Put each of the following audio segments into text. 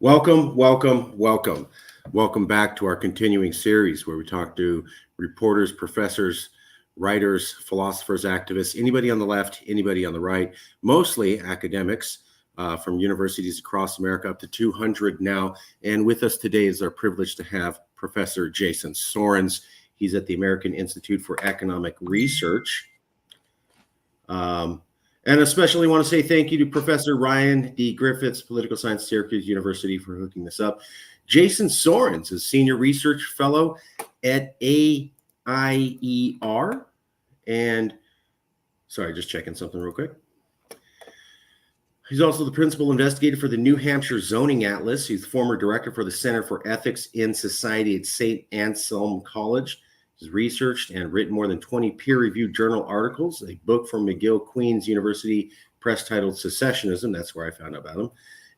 Welcome, welcome, welcome. Welcome back to our continuing series where we talk to reporters, professors, writers, philosophers, activists, anybody on the left, anybody on the right, mostly academics from universities across America, up to 200 now. And with us today is our privilege to have Professor Jason Sorens. He's at the American Institute for Economic Research. And especially want to say thank you to Professor Ryan D. Griffiths, Political Science, Syracuse University, for hooking this up. Jason Sorens is Senior Research Fellow at AIER. And sorry, just checking something real quick. He's also the Principal Investigator for the New Hampshire Zoning Atlas. He's former Director for the Center for Ethics in Society at St. Anselm College. He's researched and written more than 20 peer-reviewed journal articles, a book from McGill Queen's University Press titled Secessionism, that's where I found out about him,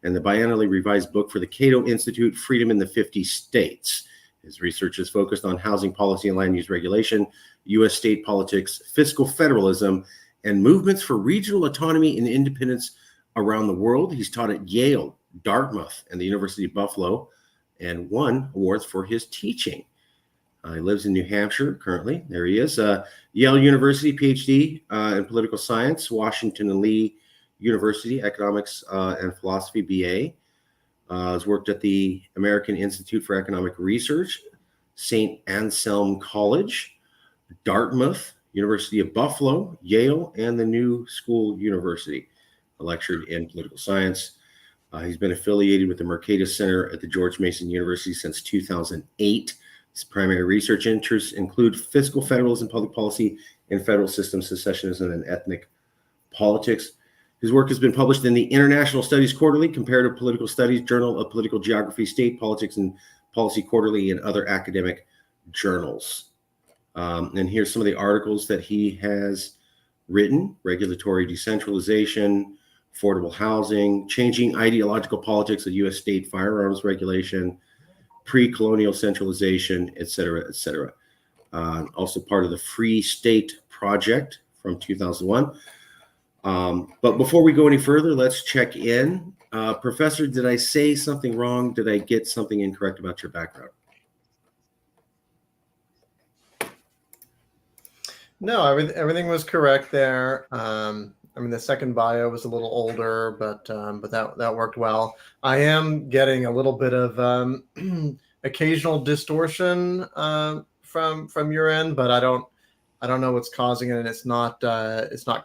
and the biannually revised book for the Cato Institute, Freedom in the 50 States. His research is focused on housing policy and land use regulation, U.S. state politics, fiscal federalism, and movements for regional autonomy and independence around the world. He's taught at Yale, Dartmouth, and the University of Buffalo, and won awards for his teaching. He lives in New Hampshire currently. There he is. Yale University, PhD in political science, Washington and Lee University, economics and philosophy, BA. Has worked at the American Institute for Economic Research, St. Anselm College, Dartmouth, University of Buffalo, Yale, and the New School University. Lectured in political science. He's been affiliated with the Mercatus Center at the George Mason University since 2008. His primary research interests include fiscal federalism, public policy, and federal system secessionism and ethnic politics. His work has been published in the International Studies Quarterly, Comparative Political Studies, Journal of Political Geography, State Politics and Policy Quarterly, and other academic journals. And here's some of the articles that he has written: regulatory decentralization, affordable housing, changing ideological politics of U.S. state firearms regulation, pre-colonial centralization, et cetera, et cetera. Also part of the Free State Project from 2001. But before we go any further, let's check in. Professor, did I say something wrong? Did I get something incorrect about your background? No, everything was correct there. I mean, the second bio was a little older, but that worked well. I am getting a little bit of occasional distortion from your end, but I don't know what's causing it, and it's not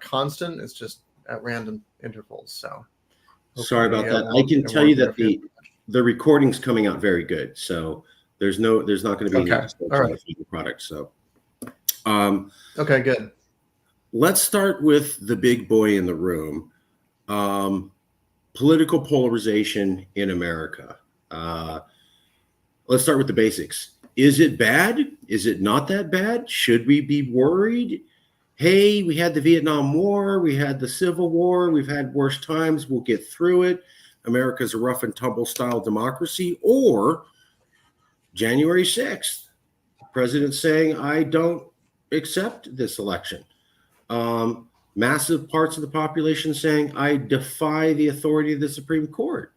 constant. It's just at random intervals. So sorry about that. I can tell you that the recording's coming out very good. So there's not going to be any distortion on the product. So okay, good. Let's start with the big boy in the room, political polarization in America. Let's start with the basics. Is it bad? Is it not that bad? Should we be worried? Hey, we had the Vietnam War, we had the Civil War, we've had worse times, we'll get through it. America's a rough and tumble style democracy. Or January 6th, the president saying, I don't accept this election. Massive parts of the population saying, I defy the authority of the Supreme Court.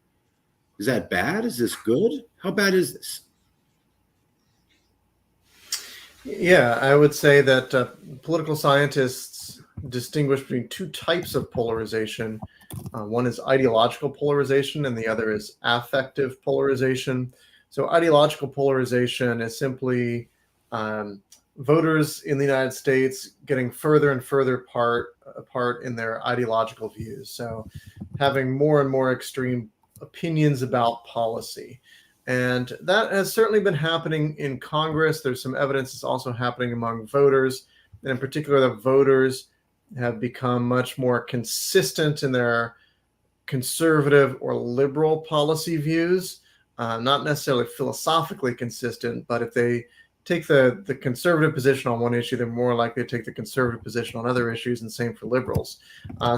Is that bad? Is this good? How bad is this? Yeah, I would say that political scientists distinguish between two types of polarization. One is ideological polarization, and the other is affective polarization. So ideological polarization is simply voters in the United States getting further and further apart in their ideological views. So having more and more extreme opinions about policy. And that has certainly been happening in Congress. There's some evidence it's also happening among voters. And in particular, the voters have become much more consistent in their conservative or liberal policy views, not necessarily philosophically consistent, but if they take the conservative position on one issue, they're more likely to take the conservative position on other issues, and same for liberals.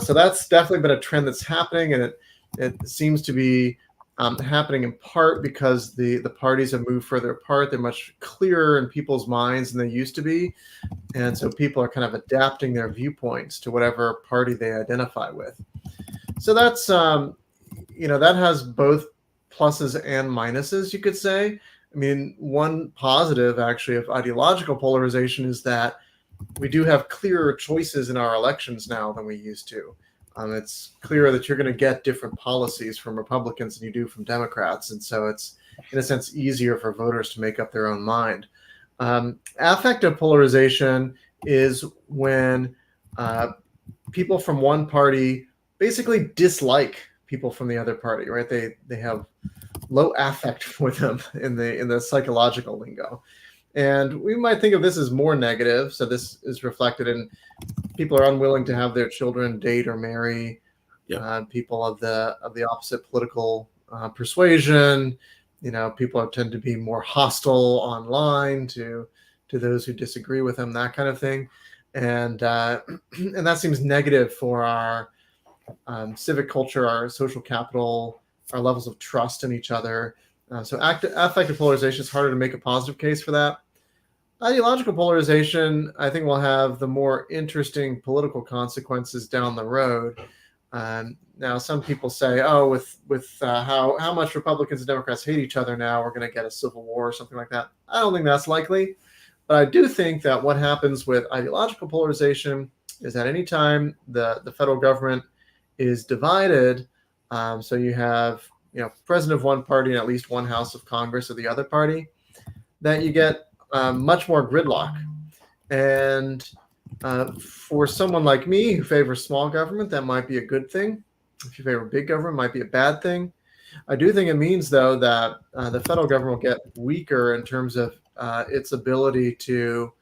So that's definitely been a trend that's happening, and it seems to be happening in part because the parties have moved further apart. They're much clearer in people's minds than they used to be, and so people are kind of adapting their viewpoints to whatever party they identify with. So that's that has both pluses and minuses, you could say. I mean, one positive actually of ideological polarization is that we do have clearer choices in our elections now than we used to. It's clear that you're going to get different policies from Republicans than you do from Democrats. And so it's, in a sense, easier for voters to make up their own mind. Affective polarization is when people from one party basically dislike people from the other party, right? They have low affect for them in the psychological lingo. And we might think of this as more negative. So this is reflected in people are unwilling to have their children date or marry people of the opposite political persuasion. People tend to be more hostile online to those who disagree with them, that kind of thing. And and that seems negative for our civic culture, our social capital, our levels of trust in each other. So affective polarization is harder to make a positive case for that. Ideological polarization, I think, will have the more interesting political consequences down the road. Now, some people say, "Oh, with how much Republicans and Democrats hate each other now, we're going to get a civil war or something like that." I don't think that's likely, but I do think that what happens with ideological polarization is that anytime the federal government is divided, so you have president of one party and at least one house of Congress of the other party, that you get much more gridlock. And for someone like me who favors small government, that might be a good thing. If you favor big government, it might be a bad thing. I do think it means, though, that the federal government will get weaker in terms of its ability to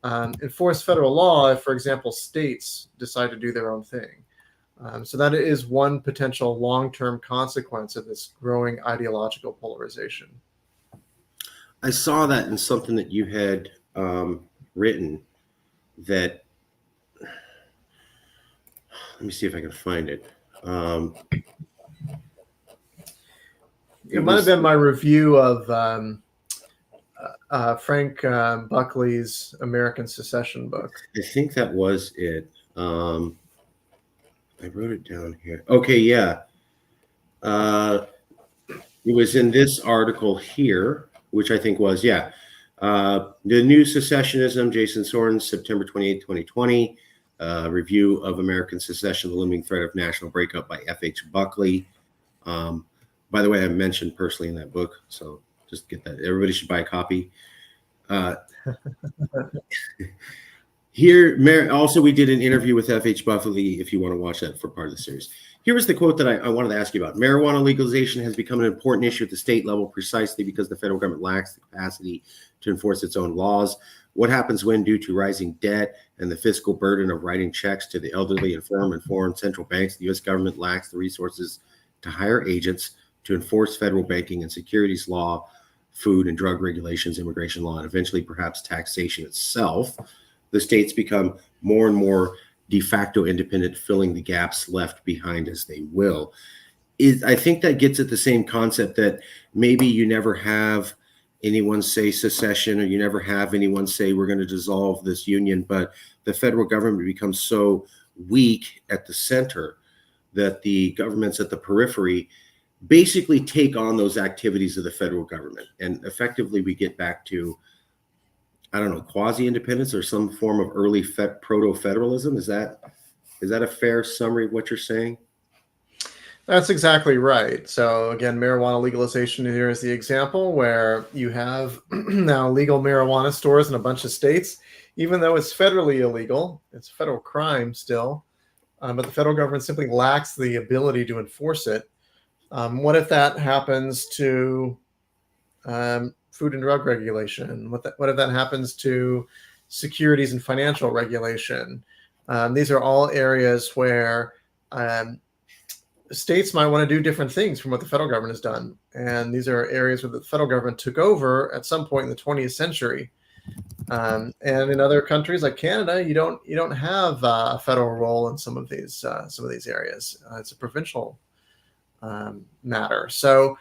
enforce federal law if, for example, states decide to do their own thing. So that is one potential long-term consequence of this growing ideological polarization. I saw that in something that you had written that, let me see if I can find it. It might have been my review of Frank Buckley's American Secession book. I think that was it. I wrote it down here. Okay, yeah. It was in this article here, which I think was, the New Secessionism, Jason Sorens, September 28, 2020, review of American Secession, the looming threat of national breakup by F.H. Buckley. By the way, I mentioned personally in that book, so just get that. Everybody should buy a copy. Here, also, we did an interview with F.H. Buckley, if you want to watch that for part of the series. Here was the quote that I wanted to ask you about. Marijuana legalization has become an important issue at the state level precisely because the federal government lacks the capacity to enforce its own laws. What happens when, due to rising debt and the fiscal burden of writing checks to the elderly, infirm, and foreign central banks, the U.S. government lacks the resources to hire agents to enforce federal banking and securities law, food and drug regulations, immigration law, and eventually perhaps taxation itself? The states become more and more de facto independent, filling the gaps left behind as they will. I think that gets at the same concept that maybe you never have anyone say secession, or you never have anyone say we're going to dissolve this union, but the federal government becomes so weak at the center that the governments at the periphery basically take on those activities of the federal government. And effectively we get back to, I don't know, quasi-independence or some form of early proto-federalism. Is that a fair summary of what you're saying? That's exactly right. So again, marijuana legalization here is the example where you have now legal marijuana stores in a bunch of states, even though it's federally illegal. It's a federal crime still, but the federal government simply lacks the ability to enforce it. What if that happens to food and drug regulation? What if that happens to securities and financial regulation? These are all areas where states might want to do different things from what the federal government has done. And these are areas where the federal government took over at some point in the 20th century. And in other countries like Canada, you don't have a federal role in some of these areas. It's a provincial matter. So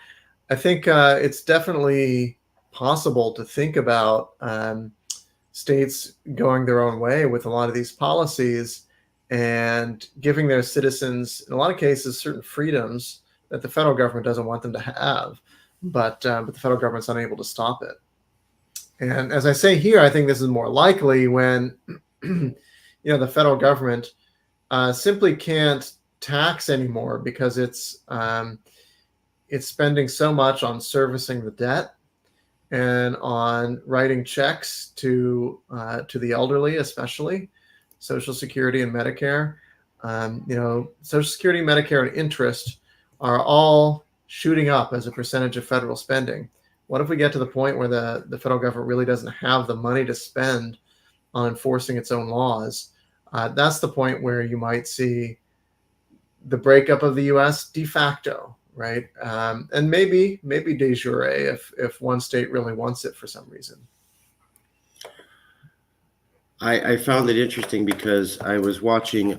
I think it's definitely possible to think about states going their own way with a lot of these policies and giving their citizens, in a lot of cases, certain freedoms that the federal government doesn't want them to have, but the federal government's unable to stop it. And as I say here, I think this is more likely when the federal government simply can't tax anymore because it's spending so much on servicing the debt and on writing checks to the elderly, especially Social Security and Medicare. Social Security, Medicare, and interest are all shooting up as a percentage of federal spending. What if we get to the point where the federal government really doesn't have the money to spend on enforcing its own laws? That's the point where you might see the breakup of the U.S. de facto, right? And maybe de jure if one state really wants it for some reason. I found it interesting because I was watching,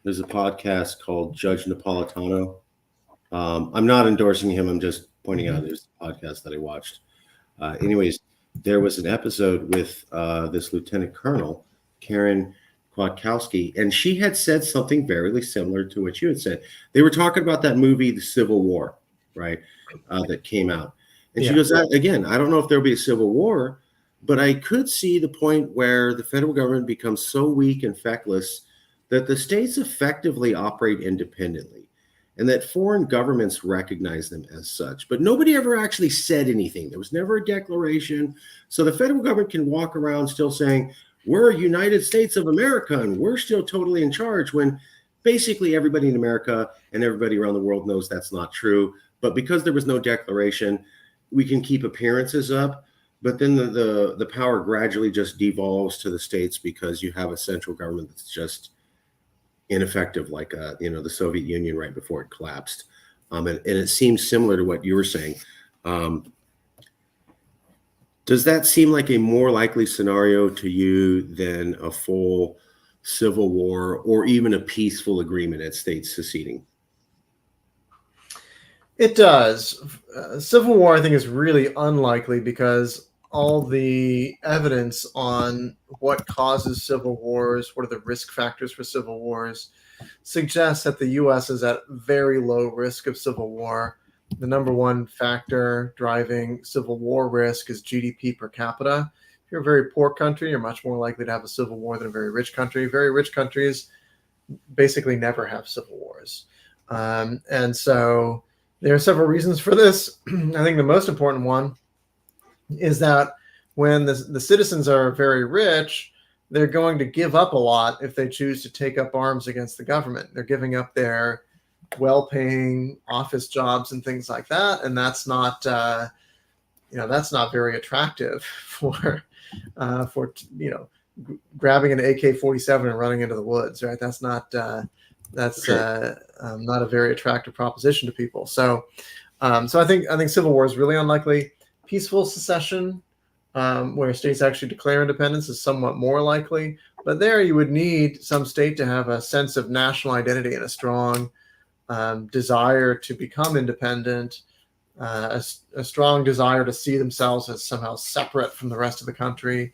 there's a podcast called Judge Napolitano. I'm not endorsing him. I'm just pointing out there's a podcast that I watched. Anyways, there was an episode with this Lieutenant Colonel, Karen Kwiatkowski, and she had said something very similar to what you had said. They were talking about that movie, The Civil War, right, that came out. And she goes, again, I don't know if there'll be a civil war, but I could see the point where the federal government becomes so weak and feckless that the states effectively operate independently and that foreign governments recognize them as such. But nobody ever actually said anything. There was never a declaration. So the federal government can walk around still saying, we're United States of America and we're still totally in charge, when basically everybody in America and everybody around the world knows that's not true. But because there was no declaration, we can keep appearances up. But then the power gradually just devolves to the states because you have a central government that's just ineffective, like the Soviet Union right before it collapsed. And it seems similar to what you were saying. Does that seem like a more likely scenario to you than a full civil war or even a peaceful agreement at states seceding? It does. Civil war, I think, is really unlikely because all the evidence on what causes civil wars, what are the risk factors for civil wars, suggests that the U.S. is at very low risk of civil war. The number one factor driving civil war risk is GDP per capita. If you're a very poor country, you're much more likely to have a civil war than a very rich country. Very rich countries basically never have civil wars. And so there are several reasons for this. I think the most important one is that when the citizens are very rich, they're going to give up a lot if they choose to take up arms against the government. They're giving up their well-paying office jobs and things like that, and that's not very attractive for grabbing an AK-47 and running into the woods, right? That's not a very attractive proposition to people. So I think civil war is really unlikely. Peaceful secession, where states actually declare independence, is somewhat more likely. But there you would need some state to have a sense of national identity and a strong desire to become independent, a strong desire to see themselves as somehow separate from the rest of the country.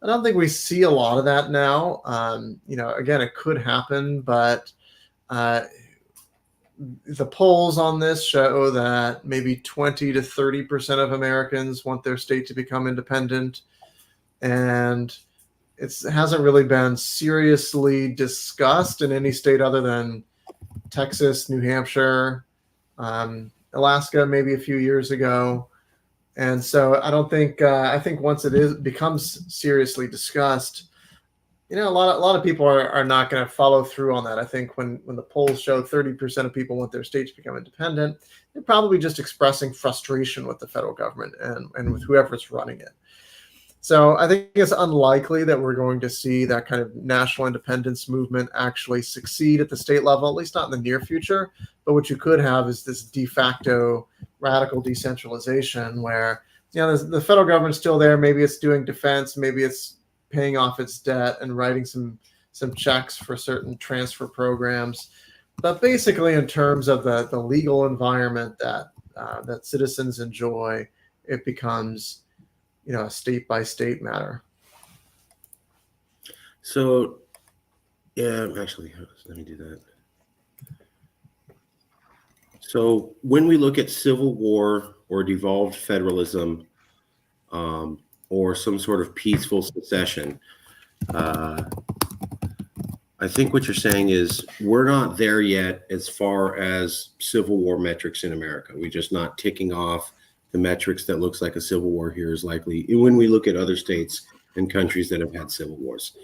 I don't think we see a lot of that now. Again, it could happen, but the polls on this show that maybe 20 to 30% of Americans want their state to become independent. And it hasn't really been seriously discussed in any state other than Texas, New Hampshire, Alaska, maybe a few years ago. And so I think once becomes seriously discussed, a lot of people are not going to follow through on that. I think when the polls show 30% of people want their state to become independent, they're probably just expressing frustration with the federal government and with whoever's running it. So I think it's unlikely that we're going to see that kind of national independence movement actually succeed at the state level, at least not in the near future. But what you could have is this de facto radical decentralization where the federal government's still there. Maybe it's doing defense, maybe it's paying off its debt and writing some checks for certain transfer programs. But basically, in terms of the legal environment that citizens enjoy, it becomes a state by state matter. So, yeah, actually, let me do that. So when we look at civil war or devolved federalism, um, or some sort of peaceful secession, uh, I think what you're saying is we're not there yet as far as Civil War metrics in America. We're just not ticking off the metrics that looks like a civil war here is likely when we look at other states and countries that have had civil wars.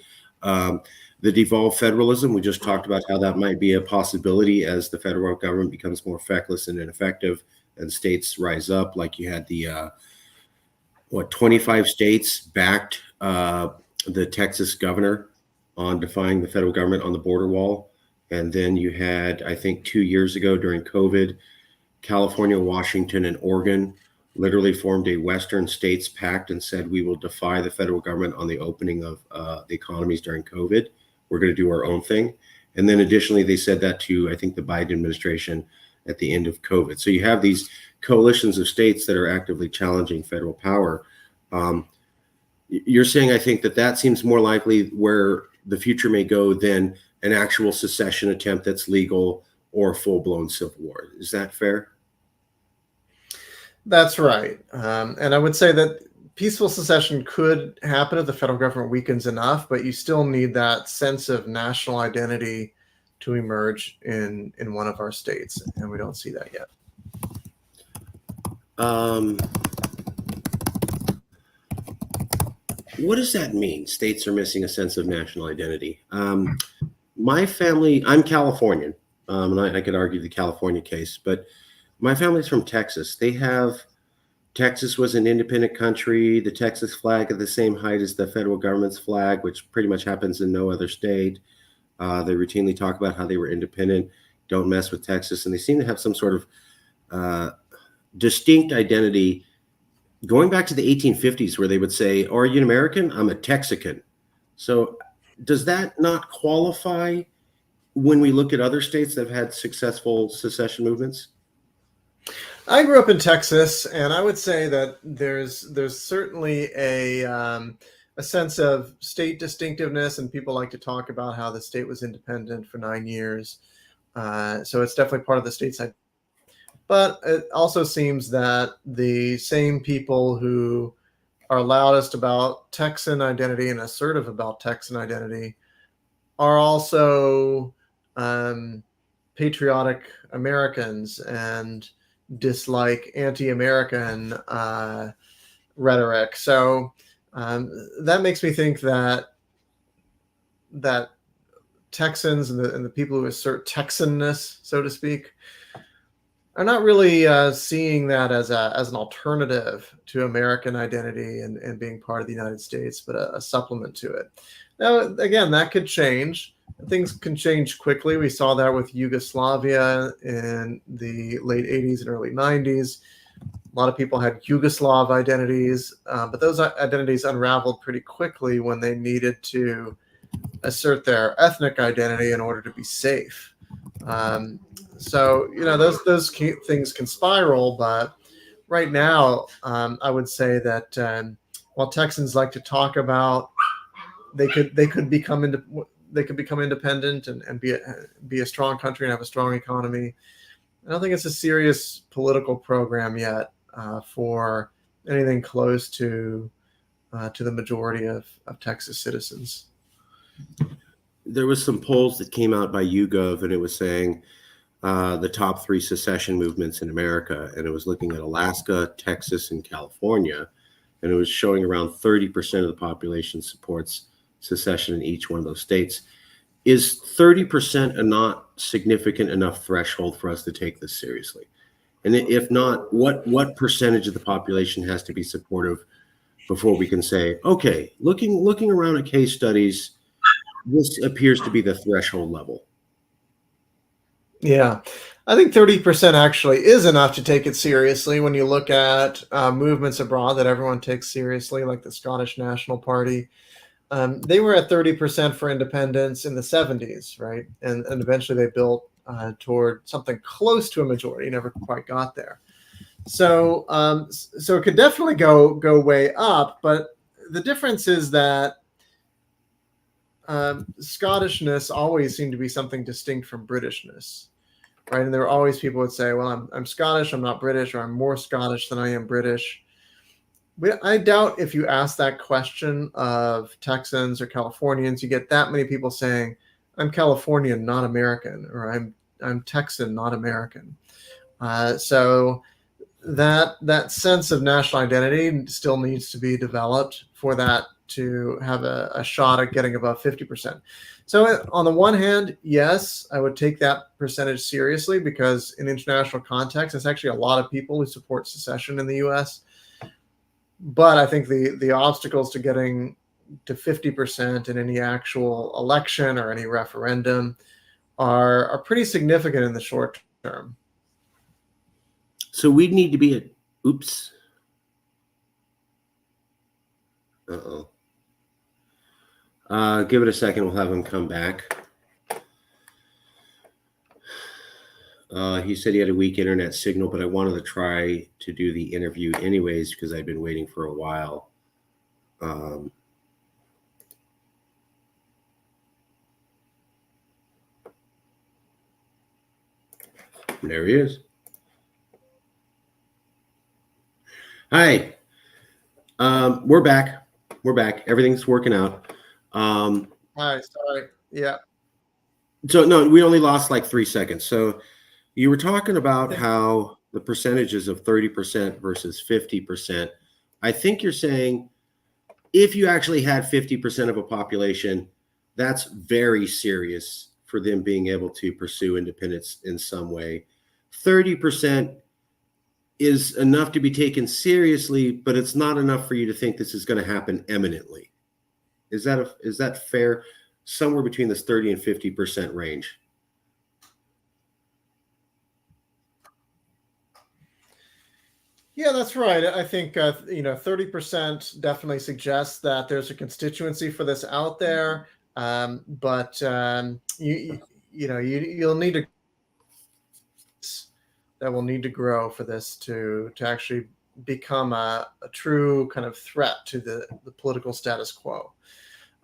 Um, the devolved federalism, we just talked about how that might be a possibility as the federal government becomes more feckless and ineffective and states rise up, like you had the 25 states backed the Texas governor on defying the federal government on the border wall. And then you had, I think 2 years ago during COVID, California, Washington, and Oregon literally formed a Western states pact and said, we will defy the federal government on the opening of the economies during COVID. We're going to do our own thing. And then additionally, they said that to, I think, the Biden administration at the end of COVID. So you have these coalitions of states that are actively challenging federal power. You're saying, I think, that seems more likely where the future may go than an actual secession attempt that's legal or full-blown civil war. Is that fair? That's right. And I would say that peaceful secession could happen if the federal government weakens enough, but you still need that sense of national identity to emerge in one of our states, and we don't see that yet. What does that mean? States are missing a sense of national identity. My family, I'm Californian, and I could argue the California case, but my family's from Texas. Texas was an independent country. The Texas flag at the same height as the federal government's flag, which pretty much happens in no other state. They routinely talk about how they were independent, don't mess with Texas, and they seem to have some sort of distinct identity going back to the 1850s, where they would say, "Are you an American? I'm a Texican." So does that not qualify when we look at other states that have had successful secession movements? I grew up in Texas, and I would say that there's certainly a sense of state distinctiveness, and people like to talk about how the state was independent for 9 years. So it's definitely part of the state's identity. But it also seems that the same people who are loudest about Texan identity and assertive about Texan identity are also patriotic Americans and dislike anti-American rhetoric. So that makes me think that Texans and the people who assert Texanness, so to speak, are not really seeing that as an alternative to American identity and being part of the United States, but a supplement to it. Now, again, that could change. Things can change quickly. We saw that with Yugoslavia in the late 80s and early 90s. A lot of people had Yugoslav identities, but those identities unraveled pretty quickly when they needed to assert their ethnic identity in order to be safe. So, those things can spiral, but right now, I would say that while Texans like to talk about they could become independent and be a strong country and have a strong economy, I don't think it's a serious political program yet for anything close to the majority of Texas citizens. There was some polls that came out by YouGov, and it was saying the top 3 secession movements in America, and it was looking at Alaska, Texas, and California, and it was showing around 30% of the population supports secession in each one of those states. Is 30% a not significant enough threshold for us to take this seriously? And if not, what percentage of the population has to be supportive before we can say, okay, looking around at case studies, this appears to be the threshold level? Yeah, I think 30% actually is enough to take it seriously when you look at movements abroad that everyone takes seriously, like the Scottish National Party. They were at 30% for independence in the 70s, right? And eventually they built toward something close to a majority, never quite got there. So it could definitely go way up, but the difference is that Scottishness always seemed to be something distinct from Britishness. right? And there were always people who would say, well, I'm Scottish, I'm not British, or I'm more Scottish than I am British. I doubt if you ask that question of Texans or Californians, you get that many people saying, I'm Californian, not American, or I'm Texan, not American. So that sense of national identity still needs to be developed for that to have a shot at getting above 50%. So on the one hand, yes, I would take that percentage seriously, because in international context, it's actually a lot of people who support secession in the U.S. But I think the obstacles to getting to 50% in any actual election or any referendum are pretty significant in the short term. So we'd need to be at, oops. Uh-oh. Give it a second. We'll have him come back. He said he had a weak internet signal, but I wanted to try to do the interview anyways because I've been waiting for a while. There he is. Hi. We're back. We're back. Everything's working out. Hi, sorry. Yeah. So no, we only lost like 3 seconds. So you were talking about how the percentages of 30% versus 50%. I think you're saying if you actually had 50% of a population, that's very serious for them being able to pursue independence in some way. 30% is enough to be taken seriously, but it's not enough for you to think this is going to happen eminently. Is that fair? Somewhere between this 30 and 50% range. Yeah, that's right. I think 30% definitely suggests that there's a constituency for this out there, but you'll need to that will need to grow for this to actually become a true kind of threat to the political status quo.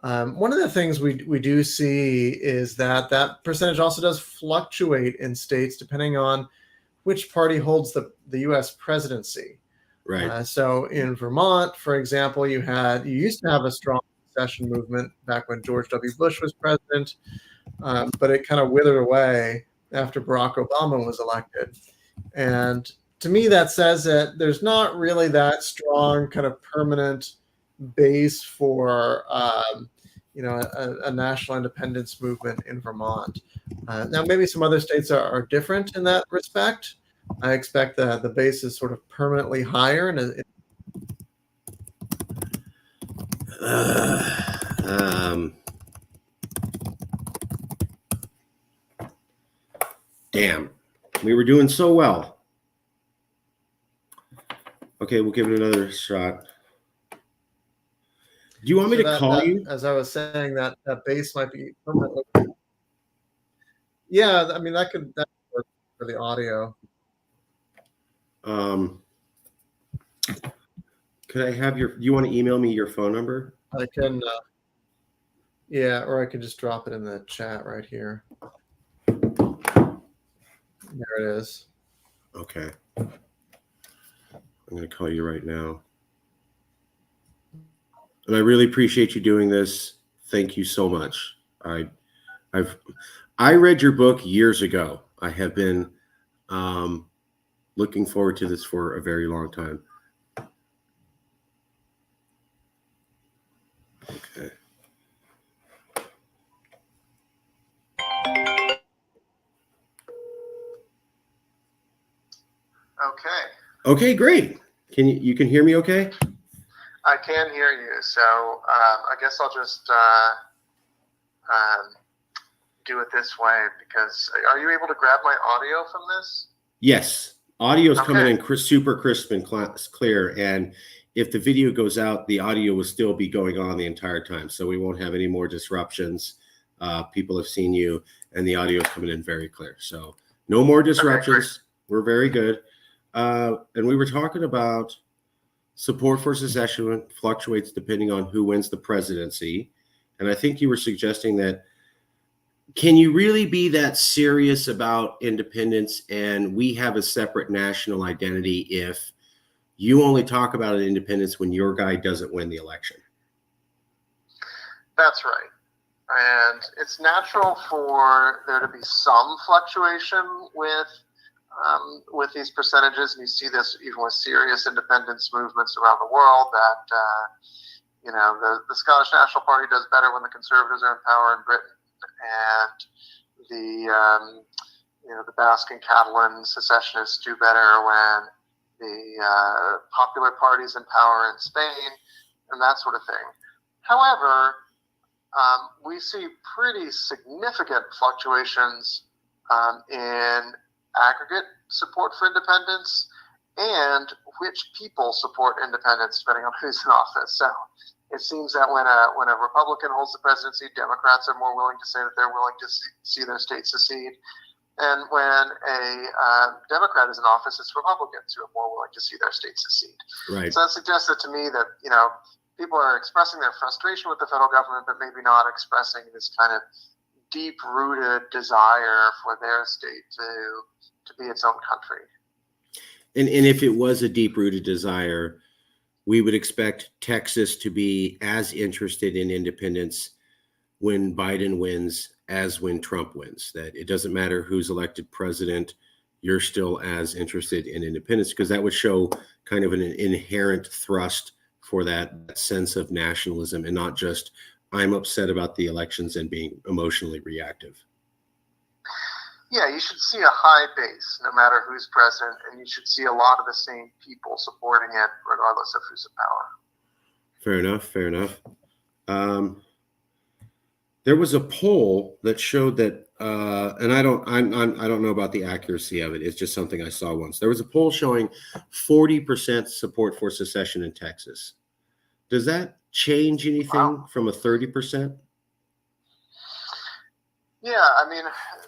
One of the things we do see is that percentage also does fluctuate in states depending on which party holds the U.S. presidency. Right. So in Vermont, for example, you used to have a strong secession movement back when George W. Bush was president, but it kind of withered away after Barack Obama was elected. And to me, that says that there's not really that strong kind of permanent base for a national independence movement in Vermont. Now, maybe some other states are different in that respect. I expect that the base is sort of permanently higher. Damn, we were doing so well. Okay, we'll give it another shot. Do you want me to call you? As I was saying, that base might be permanently. Yeah, I mean that could work for the audio. Could I have you want to email me your phone number? I can, yeah, or I could just drop it in the chat right here. There it is. Okay. I'm going to call you right now. And I really appreciate you doing this. Thank you so much. I read your book years ago. I have been looking forward to this for a very long time. Okay. Okay, great. You can hear me okay? I can hear you. So I guess I'll just do it this way, because are you able to grab my audio from this? Yes. Audio is coming in super crisp and clear. And if the video goes out, the audio will still be going on the entire time. So we won't have any more disruptions. People have seen you, and the audio is coming in very clear. So no more disruptions. We're very good. And we were talking about support for secession fluctuates depending on who wins the presidency. And I think you were suggesting that can you really be that serious about independence and we have a separate national identity if you only talk about independence when your guy doesn't win the election? That's right. And it's natural for there to be some fluctuation with these percentages, and you see this even with serious independence movements around the world. That the Scottish National Party does better when the Conservatives are in power in Britain, and the Basque and Catalan secessionists do better when the Popular Party's in power in Spain, and that sort of thing. However, we see pretty significant fluctuations in aggregate support for independence and which people support independence, depending on who's in office. So it seems that when a Republican holds the presidency, Democrats are more willing to say that they're willing to see their state secede. And when a Democrat is in office, it's Republicans who are more willing to see their state secede. Right. So that suggests to me that, people are expressing their frustration with the federal government, but maybe not expressing this kind of deep-rooted desire for their state to be its own country. And if it was a deep-rooted desire, we would expect Texas to be as interested in independence when Biden wins as when Trump wins. That it doesn't matter who's elected president, you're still as interested in independence, because that would show kind of an inherent thrust for that sense of nationalism and not just I'm upset about the elections and being emotionally reactive. Yeah, you should see a high base no matter who's president, and you should see a lot of the same people supporting it regardless of who's in power. Fair enough. There was a poll that showed that, and I don't know about the accuracy of it. It's just something I saw once. There was a poll showing 40% support for secession in Texas. Does that change anything from a 30%? Yeah,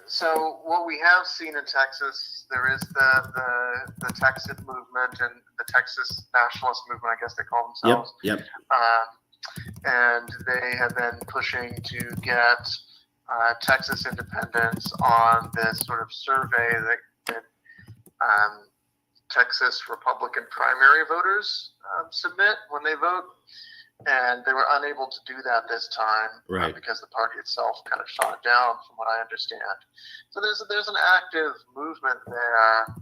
so what we have seen in Texas, there is the Texas movement and the Texas nationalist movement, I guess they call themselves. Yep. And they have been pushing to get Texas independence on this sort of survey that Texas Republican primary voters submit when they vote. And they were unable to do that this time, right? Because the party itself kind of shot it down, from what I understand. So there's an active movement there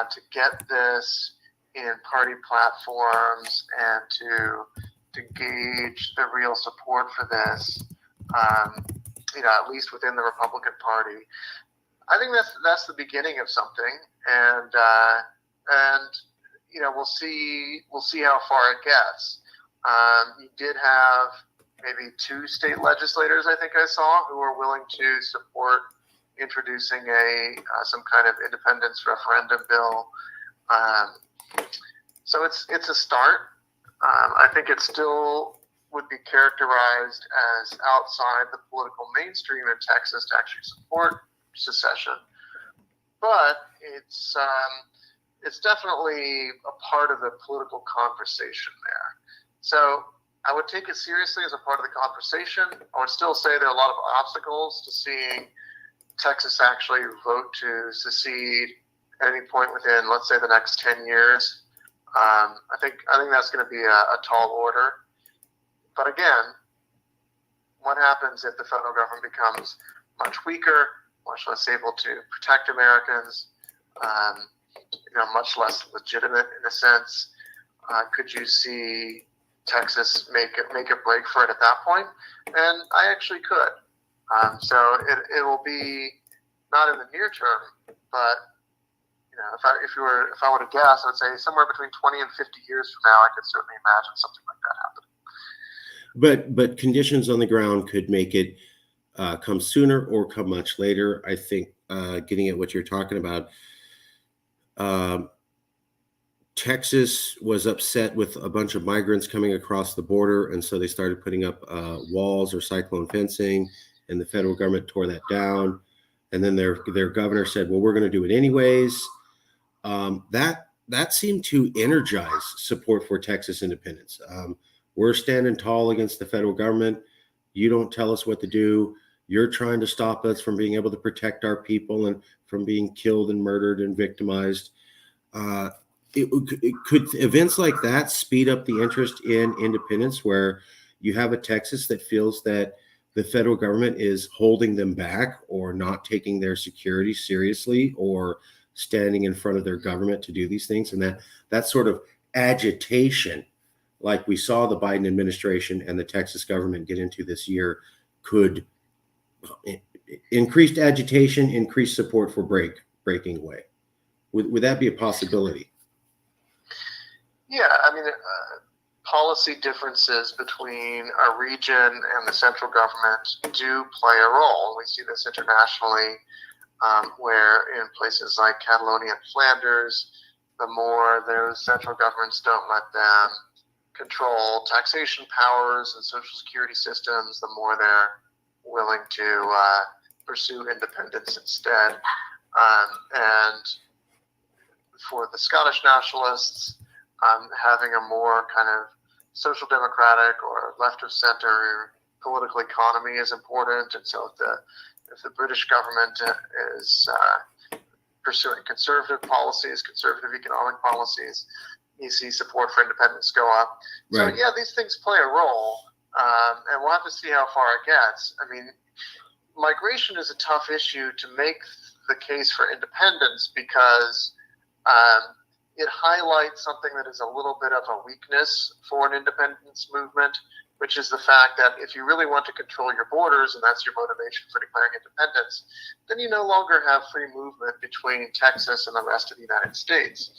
to get this in party platforms and to gauge the real support for this, at least within the Republican Party. I think that's the beginning of something, and we'll see how far it gets. You did have maybe 2 state legislators, I think I saw, who were willing to support introducing some kind of independence referendum bill. So it's a start. I think it still would be characterized as outside the political mainstream in Texas to actually support secession, but it's definitely a part of the political conversation there. So I would take it seriously as a part of the conversation. I would still say there are a lot of obstacles to seeing Texas actually vote to secede at any point within, let's say, the next 10 years. I think that's going to be a tall order. But again, what happens if the federal government becomes much weaker, much less able to protect Americans, much less legitimate in a sense? Could you see Texas make a break for it at that point? And I actually could. So it will be not in the near term, but if I were to guess, I would say somewhere between 20 and 50 years from now, I could certainly imagine something like that happening. But conditions on the ground could make it come sooner or come much later. I think getting at what you're talking about, Texas was upset with a bunch of migrants coming across the border, and so they started putting up walls or cyclone fencing, and the federal government tore that down. And then their governor said, well, we're going to do it anyways. That seemed to energize support for Texas independence. We're standing tall against the federal government. You don't tell us what to do. You're trying to stop us from being able to protect our people and from being killed and murdered and victimized. Could events like that speed up the interest in independence, where you have a Texas that feels that the federal government is holding them back or not taking their security seriously or standing in front of their government to do these things, and that sort of agitation, like we saw the Biden administration and the Texas government get into this year, could increased agitation, increased support for breaking away. Would that be a possibility? Yeah, I mean, policy differences between a region and the central government do play a role. We see this internationally, where in places like Catalonia and Flanders, the more those central governments don't let them control taxation powers and social security systems, the more they're willing to pursue independence instead. And for the Scottish nationalists, having a more kind of social democratic or left of center political economy is important. And so if the British government is pursuing conservative policies, conservative economic policies, you see support for independence go up. Right. So yeah, these things play a role, and we'll have to see how far it gets. I mean, migration is a tough issue to make the case for independence because it highlights something that is a little bit of a weakness for an independence movement, which is the fact that if you really want to control your borders, and that's your motivation for declaring independence, then you no longer have free movement between Texas and the rest of the United States,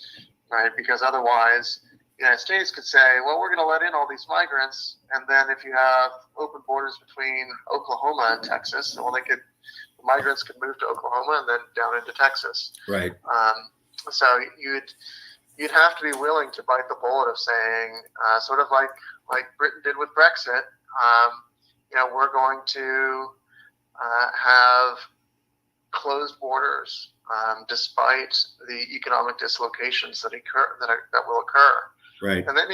right? Because otherwise, the United States could say, well, we're going to let in all these migrants, and then if you have open borders between Oklahoma and Texas, well, migrants could move to Oklahoma and then down into Texas. Right. So you'd have to be willing to bite the bullet of saying, sort of like Britain did with Brexit, we're going to have closed borders despite the economic dislocations that will occur. Right. And that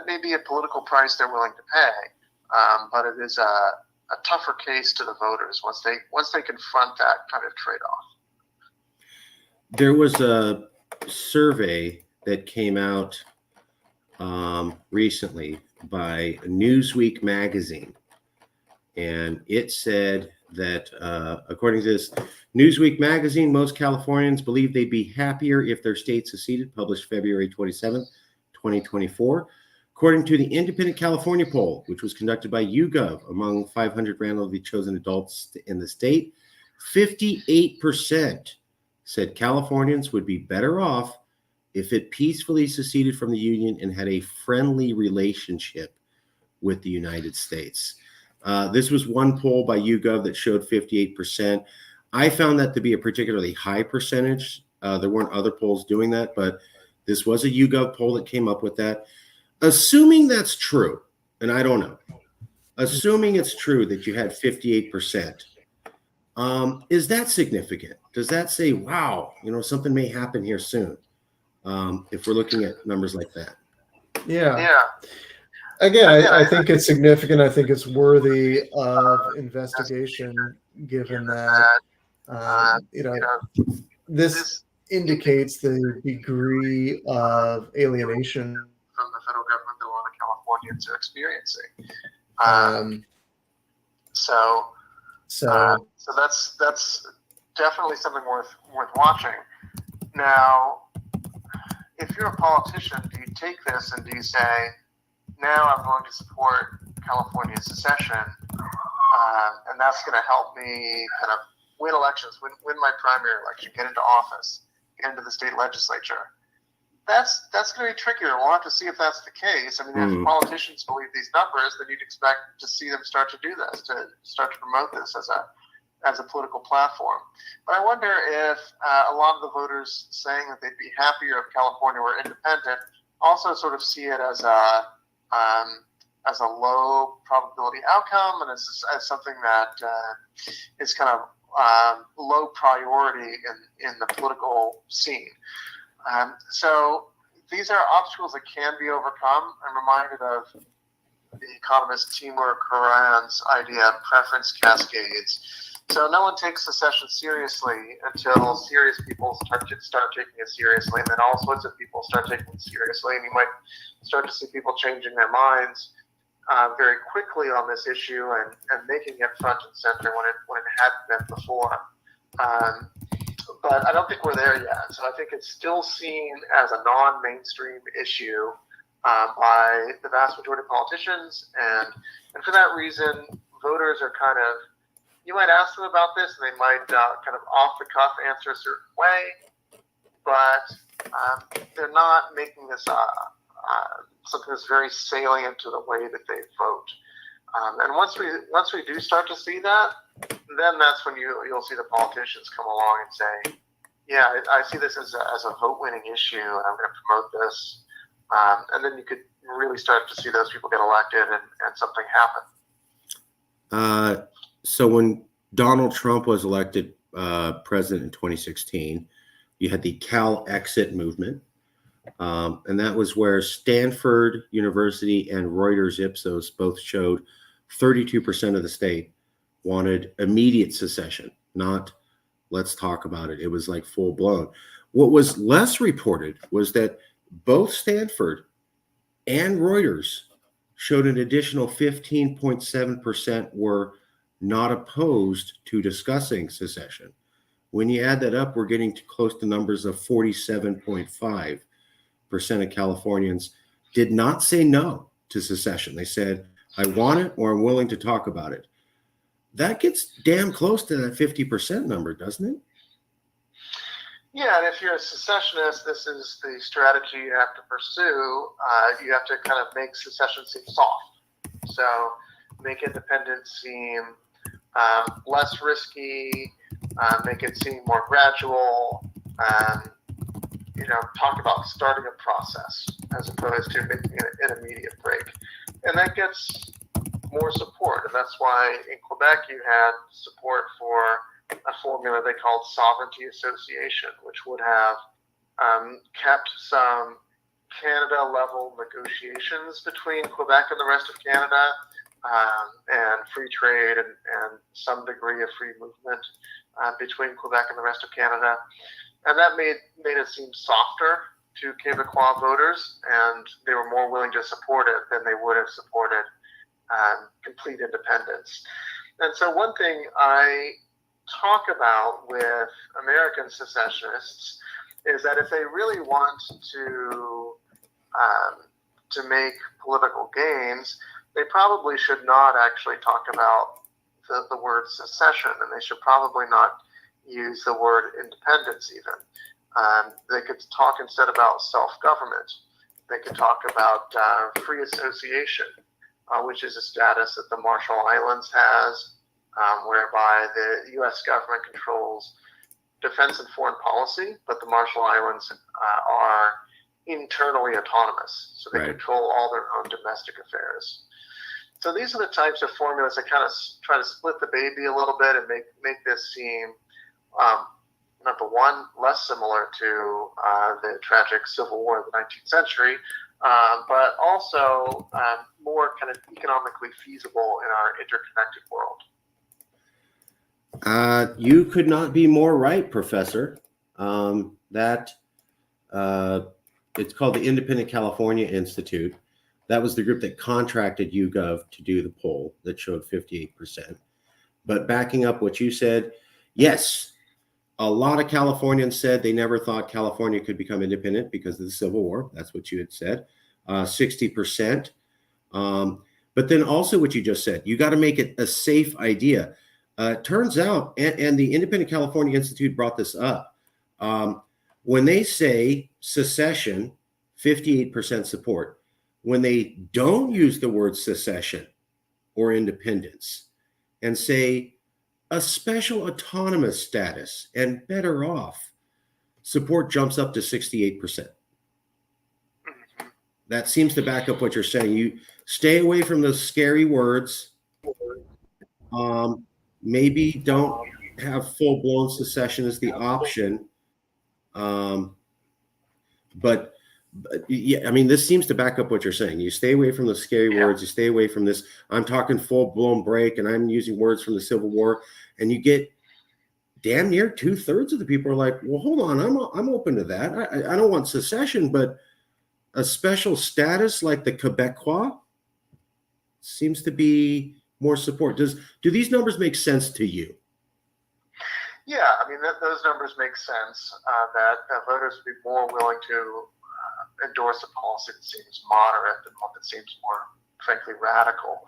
may be a political price they're willing to pay, but it is a tougher case to the voters once they confront that kind of trade-off. There was a survey that came out recently by Newsweek magazine, and it said that according to this Newsweek magazine, most Californians believe they'd be happier if their state seceded, published February 27th, 2024. According to the Independent California poll, which was conducted by YouGov among 500 randomly chosen adults in the state, 58% said Californians would be better off if it peacefully seceded from the Union and had a friendly relationship with the United States. This was one poll by YouGov that showed 58%. I found that to be a particularly high percentage. There weren't other polls doing that, but this was a YouGov poll that came up with that. Assuming that's true, and I don't know, assuming it's true that you had 58%, is that significant? Does that say, wow, something may happen here soon? If we're looking at numbers like that. Yeah. Again, I think it's significant. I think it's worthy of investigation, given that, this indicates the degree of alienation from the federal government that a lot of Californians are experiencing. So that's definitely something worth watching. Now, if you're a politician, do you take this and do you say, now I'm going to support California's secession, and that's going to help me kind of win elections, win my primary election, get into office, get into the state legislature? That's going to be trickier. We'll have to see if that's the case. I mean, if politicians believe these numbers, then you'd expect to see them start to do this, to start to promote this as a political platform. But I wonder if a lot of the voters saying that they'd be happier if California were independent also sort of see it as a low probability outcome and as something that is kind of low priority in the political scene. So these are obstacles that can be overcome. I'm reminded of the economist Timur Kuran's idea of preference cascades. So no one takes secession seriously until serious people start taking it seriously, and then all sorts of people start taking it seriously, and you might start to see people changing their minds very quickly on this issue and making it front and center when it hadn't been before. But I don't think we're there yet. So I think it's still seen as a non-mainstream issue by the vast majority of politicians, and for that reason, voters are kind of, you might ask them about this, and they might kind of off the cuff answer a certain way, but they're not making this something that's very salient to the way that they vote. And once we do start to see that, then that's when you'll see the politicians come along and say, yeah, I see this as a vote-winning issue, and I'm going to promote this. And then you could really start to see those people get elected and something happen. So when Donald Trump was elected president in 2016, you had the Cal Exit movement. And that was where Stanford University and Reuters Ipsos both showed 32% of the state wanted immediate secession, not let's talk about it. It was like full blown. What was less reported was that both Stanford and Reuters showed an additional 15.7% were not opposed to discussing secession. When you add that up, we're getting to close to numbers of 47.5% of Californians did not say no to secession. They said, I want it, or I'm willing to talk about it. That gets damn close to that 50% number, doesn't it? Yeah, and if you're a secessionist, this is the strategy you have to pursue. You have to kind of make secession seem soft. So make independence seem less risky, make it seem more gradual, talk about starting a process as opposed to making an immediate break. And that gets more support. And that's why in Quebec you had support for a formula they called sovereignty association, which would have kept some Canada-level negotiations between Quebec and the rest of Canada, and free trade and some degree of free movement between Quebec and the rest of Canada. And that made it seem softer to Quebecois voters, and they were more willing to support it than they would have supported complete independence. And so one thing I talk about with American secessionists is that if they really want to make political gains, they probably should not actually talk about the word secession, and they should probably not use the word independence even. They could talk instead about self-government. They could talk about free association, which is a status that the Marshall Islands has, whereby the U.S. government controls defense and foreign policy, but the Marshall Islands are internally autonomous, so they control all their own domestic affairs. So these are the types of formulas that kind of try to split the baby a little bit and make this seem, number one, less similar to the tragic Civil War of the 19th century, but also more kind of economically feasible in our interconnected world. You could not be more right, Professor. It's called the Independent California Institute. That was the group that contracted YouGov to do the poll that showed 58%. But backing up what you said, yes, a lot of Californians said they never thought California could become independent because of the Civil War. That's what you had said, 60%. But then also what you just said, you got to make it a safe idea. Turns out, and the Independent California Institute brought this up, when they say secession, 58% support. When they don't use the word secession or independence and say a special autonomous status and better off, support jumps up to 68%. That seems to back up what you're saying. You stay away from those scary words. Maybe don't have full-blown secession as the option. But Yeah, I mean, this seems to back up what you're saying. You stay away from the scary Yeah. words. You stay away from this. I'm talking full blown break, and I'm using words from the Civil War, and you get damn near 2/3 of the people are like, well, hold on, I'm open to that. I don't want secession, but a special status like the Quebecois seems to be more support. Do these numbers make sense to you? Yeah, I mean, those numbers make sense, that voters would be more willing to endorse a policy that seems moderate than one that seems more, frankly, radical.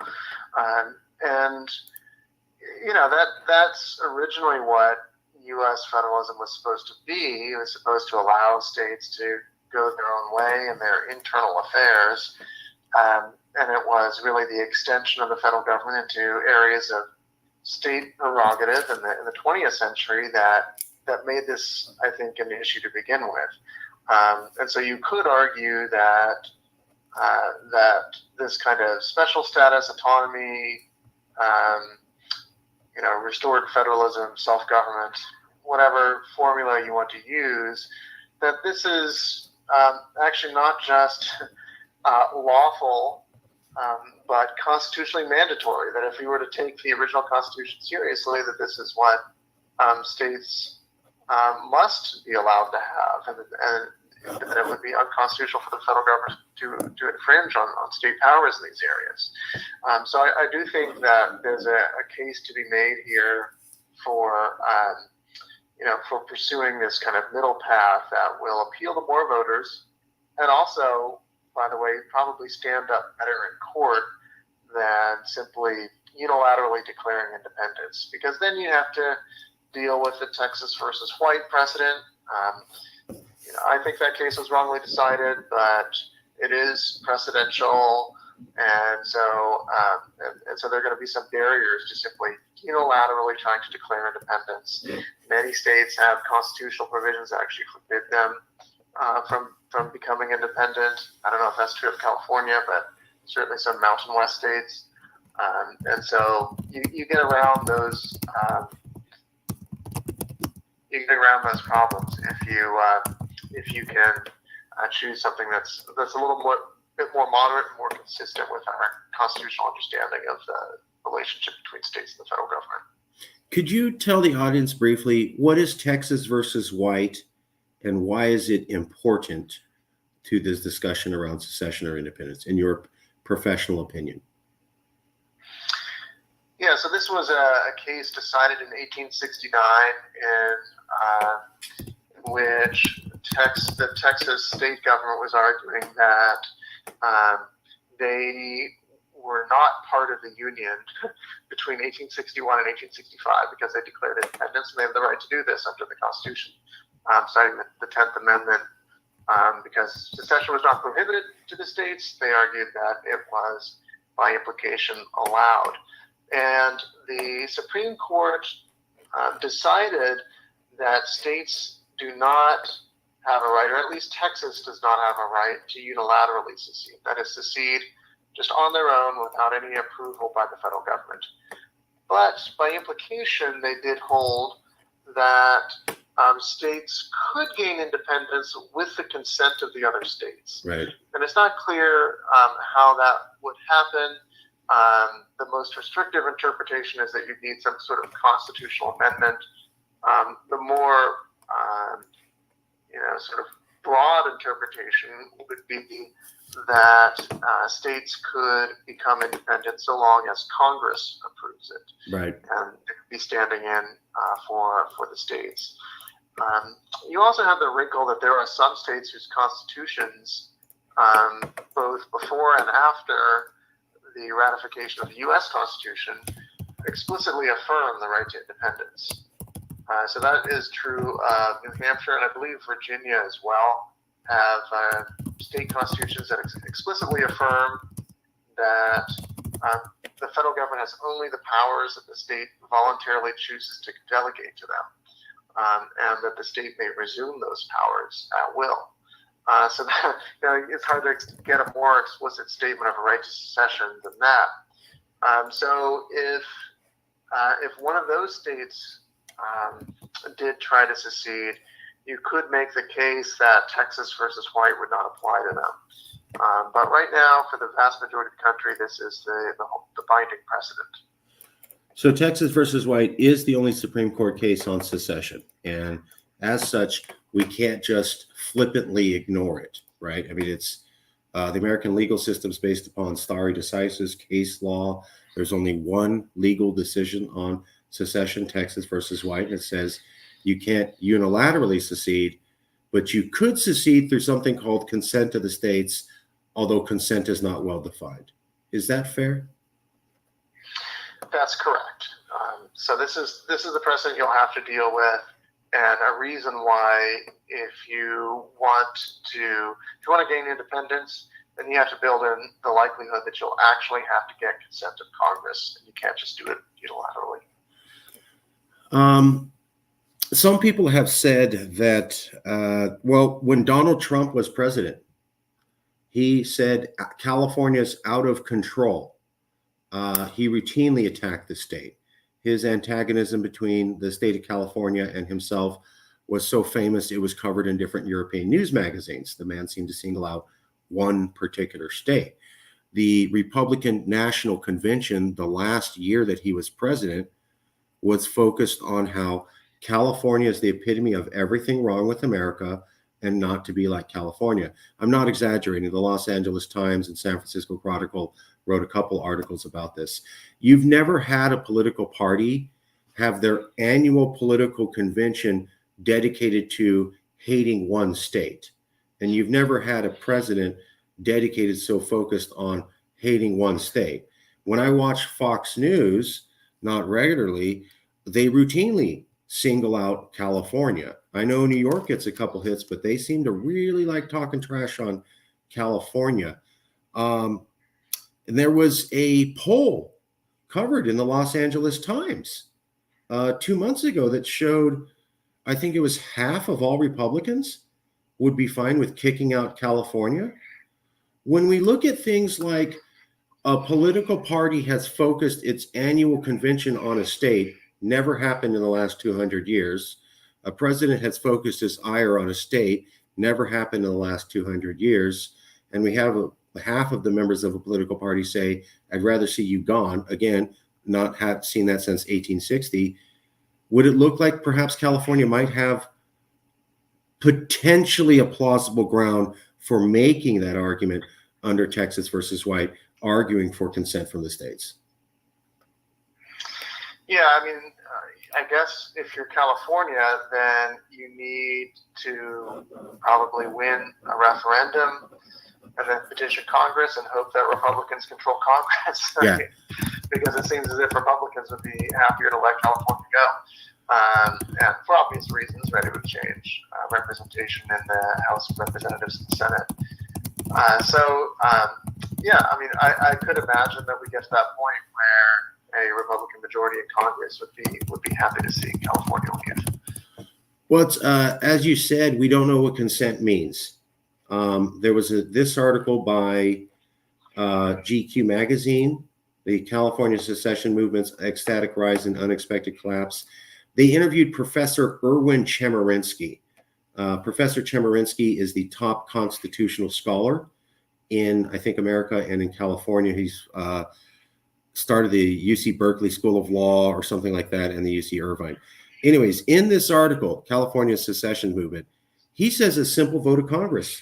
And, that's originally what U.S. federalism was supposed to be. It was supposed to allow states to go their own way in their internal affairs. And it was really the extension of the federal government into areas of state prerogative in the 20th century that made this, I think, an issue to begin with. And so you could argue that this kind of special status, autonomy, restored federalism, self-government, whatever formula you want to use, that this is actually not just lawful, but constitutionally mandatory, that if we were to take the original Constitution seriously, that this is what states must be allowed to have, and it would be unconstitutional for the federal government to infringe on state powers in these areas. So I do think that there's a case to be made here for for pursuing this kind of middle path that will appeal to more voters, and also, by the way, probably stand up better in court than simply unilaterally declaring independence, because then you have to deal with the Texas versus White precedent. I think that case was wrongly decided, but it is precedential, and so there are going to be some barriers to simply unilaterally trying to declare independence. Many states have constitutional provisions that actually forbid them from becoming independent. I don't know if that's true of California, but certainly some Mountain West states. And so you get around those problems if you can choose something that's a little bit more moderate and more consistent with our constitutional understanding of the relationship between states and the federal government. Could you tell the audience briefly, what is Texas versus White, and why is it important to this discussion around secession or independence, in your professional opinion? Yeah, so this was a case decided in 1869 in which the Texas state government was arguing that they were not part of the Union between 1861 and 1865 because they declared independence, and they have the right to do this under the Constitution, citing the 10th Amendment. Because secession was not prohibited to the states, they argued that it was, by implication, allowed. And the Supreme Court decided that states do not have a right, or at least Texas does not have a right, to unilaterally secede. That is, secede just on their own without any approval by the federal government. But by implication, they did hold that states could gain independence with the consent of the other states. Right. And it's not clear how that would happen. The most restrictive interpretation is that you need some sort of constitutional amendment. The more sort of broad interpretation would be that states could become independent so long as Congress approves it. Right. And it could be standing in for the states. You also have the wrinkle that there are some states whose constitutions, both before and after the ratification of the U.S. Constitution, explicitly affirm the right to independence. So that is true of New Hampshire, and I believe Virginia as well have state constitutions that explicitly affirm that the federal government has only the powers that the state voluntarily chooses to delegate to them, and that the state may resume those powers at will. So that, it's hard to get a more explicit statement of a right to secession than that. So if one of those states did try to secede, you could make the case that Texas versus White would not apply to them. But right now, for the vast majority of the country, this is the binding precedent. So Texas versus White is the only Supreme Court case on secession. And as such, we can't just flippantly ignore it, right? I mean, it's the American legal system is based upon stare decisis, case law. There's only one legal decision on secession, Texas versus White, and it says you can't unilaterally secede, but you could secede through something called consent of the states, although consent is not well defined. Is that fair? That's correct. So this is the precedent you'll have to deal with, and a reason why if you want to gain independence, then you have to build in the likelihood that you'll actually have to get consent of Congress, and you can't just do it unilaterally. Some people have said that, when Donald Trump was president, he said California's out of control. He routinely attacked the state. His antagonism between the state of California and himself was so famous it was covered in different European news magazines. The man seemed to single out one particular state. The Republican National Convention, the last year that he was president, was focused on how California is the epitome of everything wrong with America and not to be like California. I'm not exaggerating. The Los Angeles Times and San Francisco Chronicle wrote a couple articles about this. You've never had a political party have their annual political convention dedicated to hating one state. And you've never had a president dedicated so focused on hating one state. When I watch Fox News, not regularly, they routinely single out California. I know New York gets a couple hits, but they seem to really like talking trash on California. And there was a poll covered in the Los Angeles Times 2 months ago that showed, I think it was half of all Republicans would be fine with kicking out California. When we look at things like a political party has focused its annual convention on a state, never happened in the last 200 years. A president has focused his ire on a state, never happened in the last 200 years. And we have half of the members of a political party say, I'd rather see you gone. Again, not have seen that since 1860. Would it look like perhaps California might have potentially a plausible ground for making that argument under Texas versus White, arguing for consent from the states? Yeah, I mean, I guess if you're California, then you need to probably win a referendum and then petition Congress and hope that Republicans control Congress. Yeah. Because it seems as if Republicans would be happier to let California go. And for obvious reasons, right, it would change representation in the House of Representatives and the Senate. Yeah, I mean, I could imagine that we get to that point where a Republican majority in Congress would be happy to see California leave. Well, it's, as you said, we don't know what consent means. There was this article by GQ magazine, the California Secession Movement's Ecstatic Rise and Unexpected Collapse. They interviewed Professor Erwin Chemerinsky. Professor Chemerinsky is the top constitutional scholar in, I think, America and in California. He's started the UC Berkeley School of Law or something like that, and the UC Irvine. Anyways, in this article, California Secession Movement, he says a simple vote of Congress.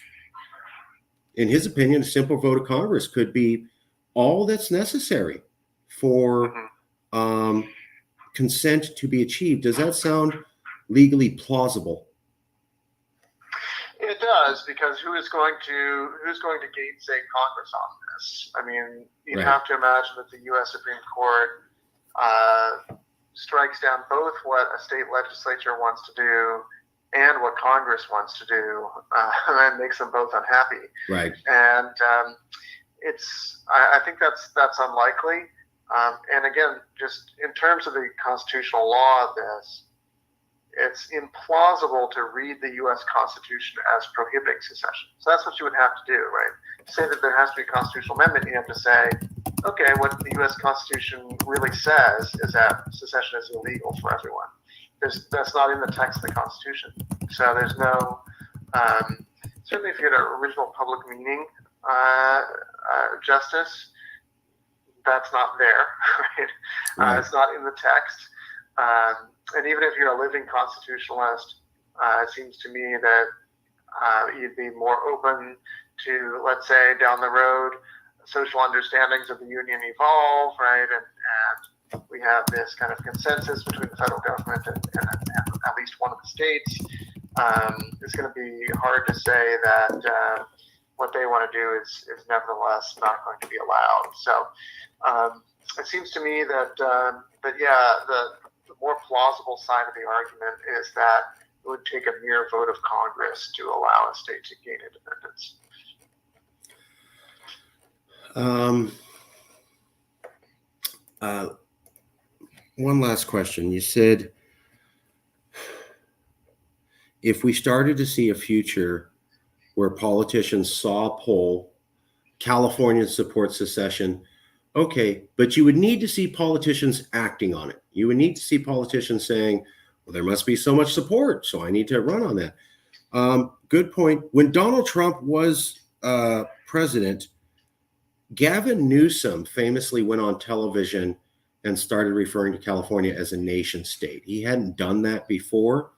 In his opinion, a simple vote of Congress could be all that's necessary for consent to be achieved. Does that sound legally plausible? It does, because who is going to gainsay Congress on this? I mean, you have to imagine that the U.S. Supreme Court strikes down both what a state legislature wants to do and what Congress wants to do, and makes them both unhappy. Right. And I think that's unlikely. And again, just in terms of the constitutional law of this, it's implausible to read the U.S. Constitution as prohibiting secession. So that's what you would have to do, right? To say that there has to be a constitutional amendment, you have to say, okay, what the U.S. Constitution really says is that secession is illegal for everyone. That's not in the text of the Constitution. So there's no, certainly if you get an original public meaning justice, that's not there, right? Right. It's not in the text. And even if you're a living constitutionalist, it seems to me that you'd be more open to, let's say, down the road, social understandings of the union evolve, right? And we have this kind of consensus between the federal government and at least one of the states. It's going to be hard to say that what they want to do is nevertheless not going to be allowed. So it seems to me that the more plausible side of the argument is that it would take a mere vote of Congress to allow a state to gain independence. One last question. You said if we started to see a future where politicians saw a poll, California supports secession, okay, but you would need to see politicians acting on it. You would need to see politicians saying, well, there must be so much support, so I need to run on that. Good point. When Donald Trump was president, Gavin Newsom famously went on television and started referring to California as a nation state. He hadn't done that before.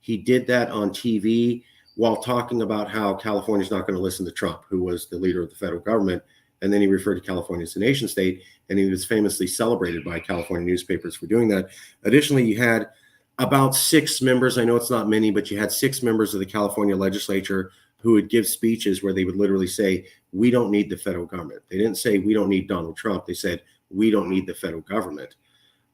He did that on TV while talking about how California is not going to listen to Trump, who was the leader of the federal government. And then he referred to California as a nation state, and he was famously celebrated by California newspapers for doing that. Additionally, you had about 6 members, I know it's not many, but you had 6 members of the California legislature who would give speeches where they would literally say, we don't need the federal government. They didn't say, we don't need Donald Trump. They said, we don't need the federal government.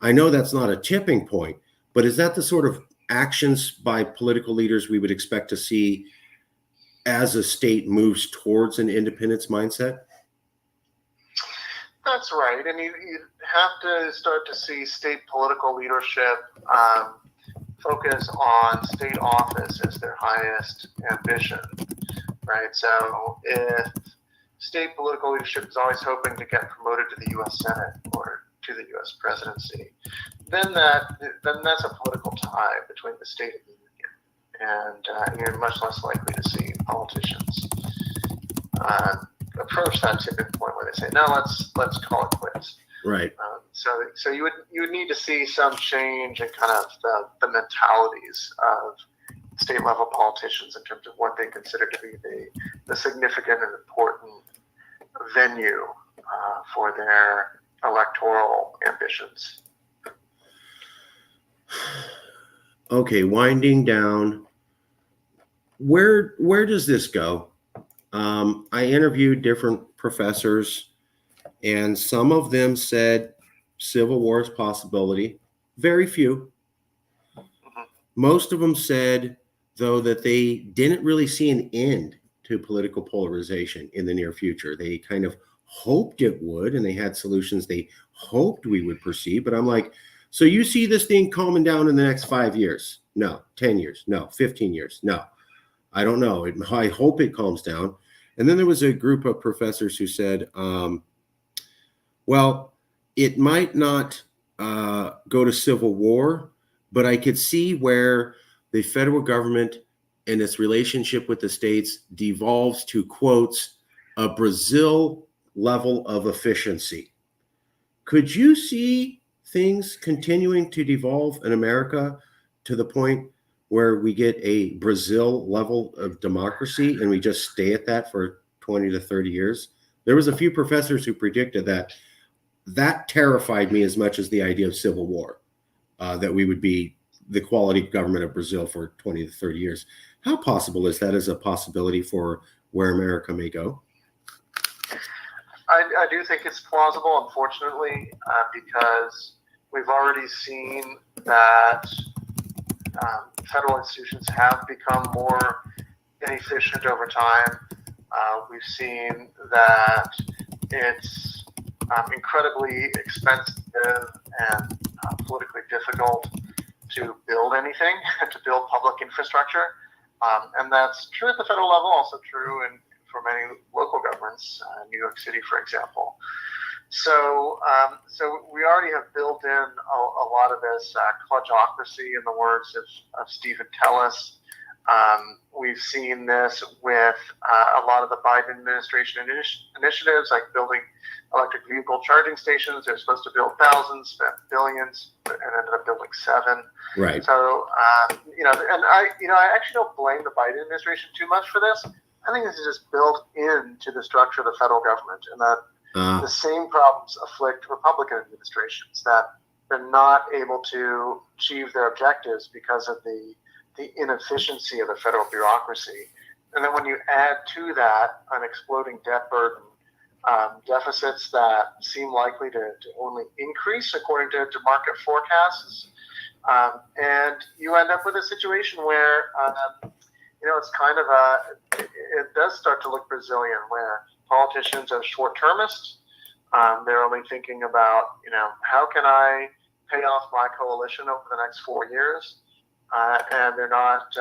I know that's not a tipping point, but is that the sort of actions by political leaders we would expect to see as a state moves towards an independence mindset? That's right. And you have to start to see state political leadership focus on state office as their highest ambition, right? So if state political leadership is always hoping to get promoted to the U.S. Senate or to the U.S. presidency, then that's a political tie between the state and the union, and you're much less likely to see politicians approach that tipping point where they say, "No, let's call it quits." Right. So you would need to see some change in kind of the mentalities of state level politicians in terms of what they consider to be the significant and important venue for their electoral ambitions. Okay, winding down. Where does this go? I interviewed different professors, and some of them said civil war is a possibility. Very few. Mm-hmm. Most of them said, though, that they didn't really see an end to political polarization in the near future. They kind of hoped it would, and they had solutions they hoped we would perceive. But I'm like, so you see this thing calming down in the next 5 years? No. 10 years? No. 15 years? No. I don't know. I hope it calms down. And then there was a group of professors who said, well, it might not go to civil war, but I could see where the federal government and its relationship with the states devolves to, quotes, a Brazil level of efficiency. Could you see things continuing to devolve in America to the point where we get a Brazil level of democracy and we just stay at that for 20 to 30 years? There was a few professors who predicted that. That terrified me as much as the idea of civil war, that we would be the quality government of Brazil for 20 to 30 years. How possible is that as a possibility for where America may go? I do think it's plausible, unfortunately, because we've already seen that federal institutions have become more inefficient over time. We've seen that it's incredibly expensive and politically difficult to build anything, to build public infrastructure. And that's true at the federal level, also true for many local governments, New York City, for example. So we already have built in a lot of this clutchocracy, in the words of Stephen Tellis, We've seen this with a lot of the Biden administration initiatives, like building electric vehicle charging stations. They're supposed to build thousands, spent billions, and ended up building 7. Right. So, and I actually don't blame the Biden administration too much for this. I think this is just built into the structure of the federal government, and that the same problems afflict Republican administrations, that they're not able to achieve their objectives because of the inefficiency of the federal bureaucracy. And then when you add to that an exploding debt burden, deficits that seem likely to only increase according to market forecasts, and you end up with a situation where it's kind of it does start to look Brazilian, where politicians are short-termist. They're only thinking about, how can I pay off my coalition over the next 4 years, and they're not,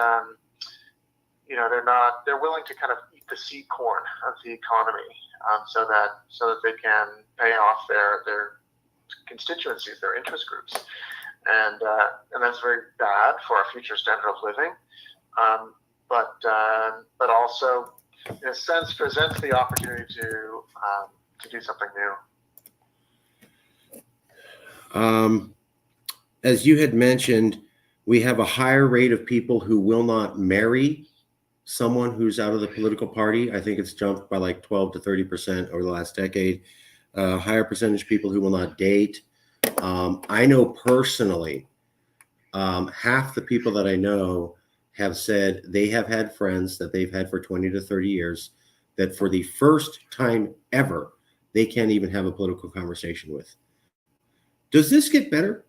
they're willing to kind of eat the seed corn of the economy, so that they can pay off their constituencies, their interest groups, and that's very bad for our future standard of living, but also, in a sense, presents the opportunity to do something new. As you had mentioned, we have a higher rate of people who will not marry someone who's out of the political party. I think it's jumped by like 12 to 30% over the last decade. Higher percentage of people who will not date. I know personally, half the people that I know have said they have had friends that they've had for 20 to 30 years that for the first time ever, they can't even have a political conversation with. Does this get better?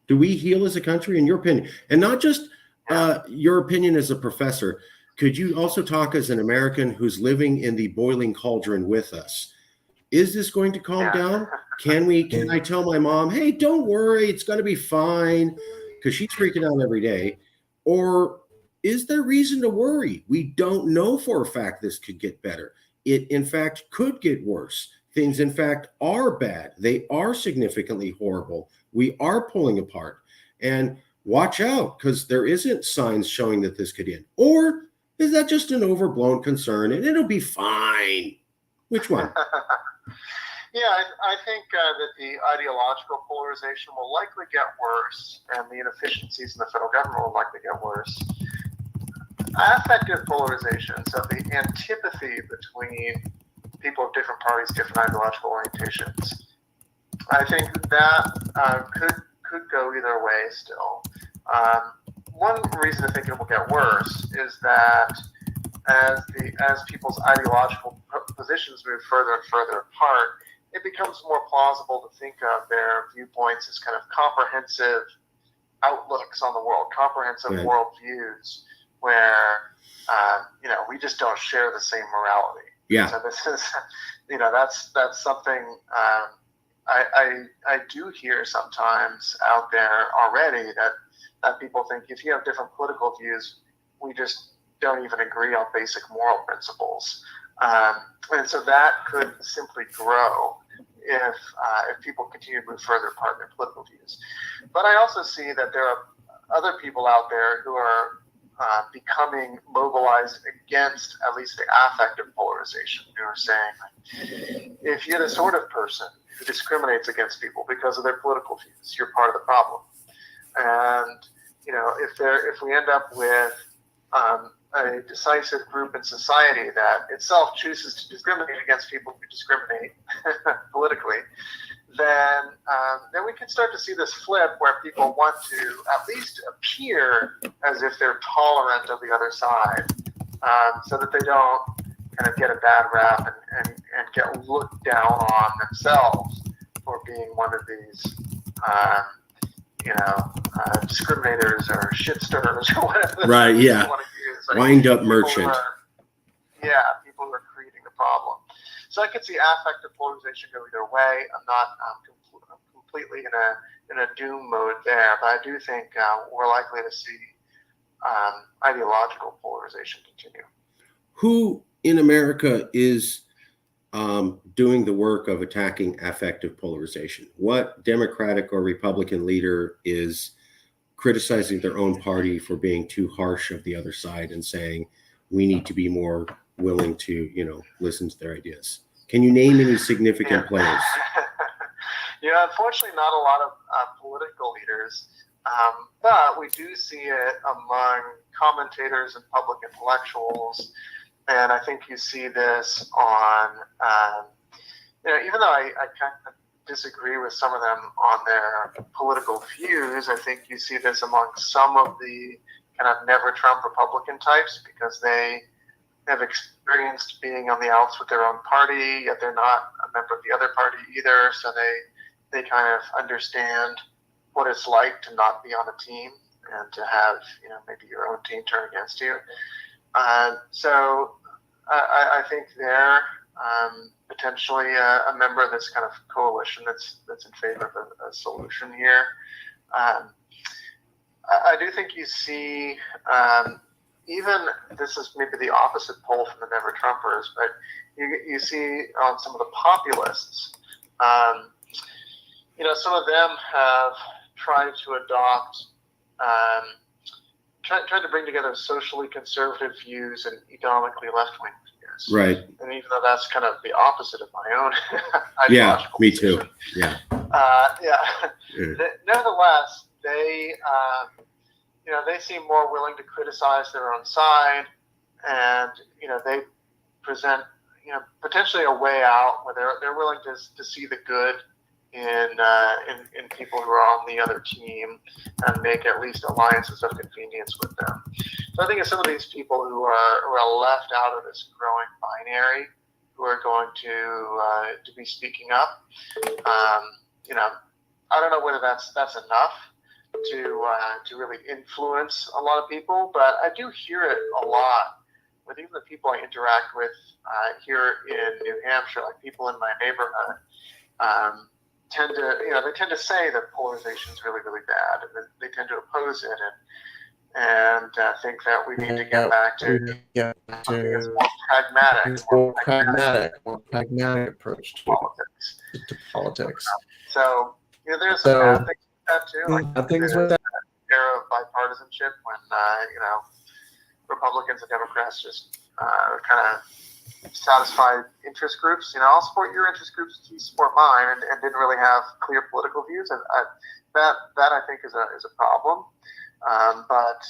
Do we heal as a country, in your opinion? And not just your opinion as a professor. Could you also talk as an American who's living in the boiling cauldron with us? Is this going to calm down? Can I tell my mom, hey, don't worry, it's going to be fine, because she's freaking out every day? Or is there reason to worry? We don't know for a fact this could get better. It, in fact, could get worse. Things, in fact, are bad. They are significantly horrible. We are pulling apart. And watch out, because there isn't signs showing that this could end. Or is that just an overblown concern and it'll be fine? Which one? Yeah, I think that the ideological polarization will likely get worse, and the inefficiencies in the federal government will likely get worse. Affective polarization, so the antipathy between people of different parties, different ideological orientations, I think that could go either way still. One reason to think it will get worse is that as people's ideological positions move further and further apart, it becomes more plausible to think of their viewpoints as kind of comprehensive outlooks on the world, comprehensive worldviews, where we just don't share the same morality. Yeah. So this is, that's something I do hear sometimes out there already, that people think if you have different political views, we just don't even agree on basic moral principles. And so that could simply grow if people continue to move further apart in their political views. But I also see that there are other people out there who are becoming mobilized against at least the affective polarization, who are saying, if you're the sort of person who discriminates against people because of their political views, you're part of the problem. And if we end up with a decisive group in society that itself chooses to discriminate against people who discriminate politically, then we can start to see this flip where people want to at least appear as if they're tolerant of the other side, so that they don't kind of get a bad rap and get looked down on themselves for being one of these discriminators or shitsters or whatever. Right, yeah. Like wind-up merchant. People who are creating the problem. So I could see affective polarization go either way. I'm not completely in a doom mode there, but I do think we're likely to see ideological polarization continue. Who in America is doing the work of attacking affective polarization? What Democratic or Republican leader is criticizing their own party for being too harsh of the other side and saying we need to be more willing to, listen to their ideas. Can you name any significant players? Yeah, unfortunately, not a lot of political leaders, but we do see it among commentators and public intellectuals, and I think you see this on, even though I kind of disagree with some of them on their political views, I think you see this among some of the kind of never Trump Republican types, because they have experienced being on the outs with their own party, yet they're not a member of the other party either, so they kind of understand what it's like to not be on a team and to have, maybe your own team turn against you. So I think they're potentially a member of this kind of coalition that's in favor of a solution here. I do think you see, even this is maybe the opposite pole from the Never Trumpers, but you see on some of the populists, some of them have tried to adopt, tried to bring together socially conservative views and economically left-wing views. Right. And even though that's kind of the opposite of my own yeah, me position, too. Yeah. Nevertheless, they seem more willing to criticize their own side, and they present potentially a way out where they're willing to see the good in people who are on the other team and make at least alliances of convenience with them. So I think it's some of these people who are left out of this growing binary who are going to be speaking up. I don't know whether that's enough to really influence a lot of people, but I do hear it a lot with even the people I interact with here in New Hampshire, like people in my neighborhood. They tend to say that polarization is really, really bad, and they tend to oppose it, and think that we need to get back to something that's more pragmatic approach to politics. So there's some bad things with that too. Like things with that era of bipartisanship when Republicans and Democrats just kind of satisfied interest groups. I'll support your interest groups if you support mine, and didn't really have clear political views. And that I think is a problem. But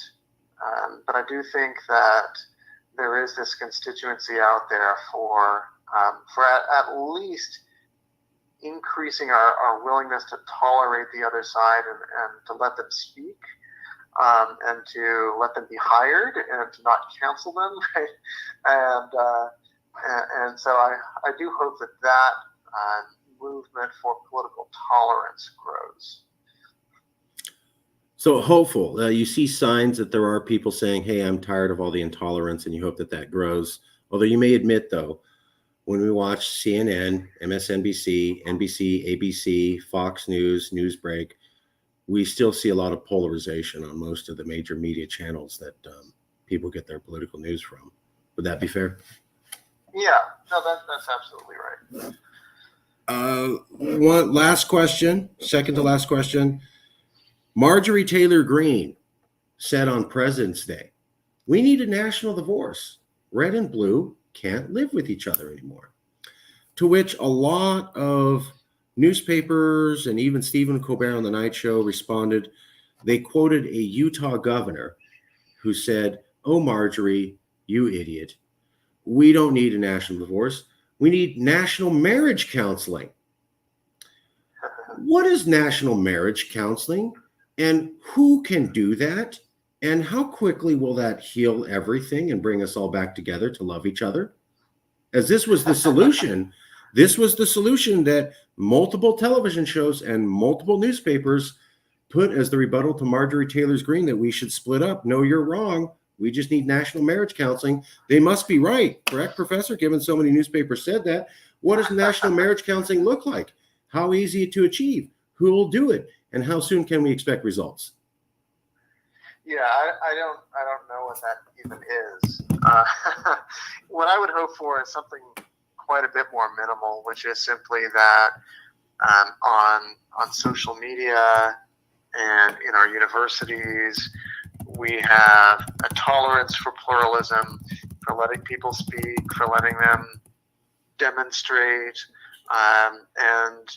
I do think that there is this constituency out there for at least increasing our willingness to tolerate the other side and to let them speak. And to let them be hired and to not cancel them, right? And so I do hope that movement for political tolerance grows. So hopeful. You see signs that there are people saying, hey, I'm tired of all the intolerance, and you hope that grows. Although you may admit, though, when we watch CNN, MSNBC, NBC, ABC, Fox News, Newsbreak, we still see a lot of polarization on most of the major media channels that people get their political news from. Would that be fair? Yeah, no, that's absolutely right. One last question, second to last question. Marjorie Taylor Greene said on President's Day, we need a national divorce. Red and blue can't live with each other anymore. To which a lot of newspapers and even Stephen Colbert on the Night Show responded. They quoted a Utah governor who said, oh, Marjorie, you idiot. We don't need a national divorce. We need national marriage counseling. What is national marriage counseling? And who can do that? And how quickly will that heal everything and bring us all back together to love each other? As this was the solution. This was the solution that multiple television shows and multiple newspapers put as the rebuttal to Marjorie Taylor Greene that we should split up. No, you're wrong. We just need national marriage counseling. They must be right. Correct, Professor? Given so many newspapers said that. What does national marriage counseling look like? How easy to achieve? Who will do it? And how soon can we expect results? Yeah, I don't know what that even is. What I would hope for is something quite a bit more minimal, which is simply that on social media, and in our universities. We have a tolerance for pluralism, for letting people speak, for letting them demonstrate, and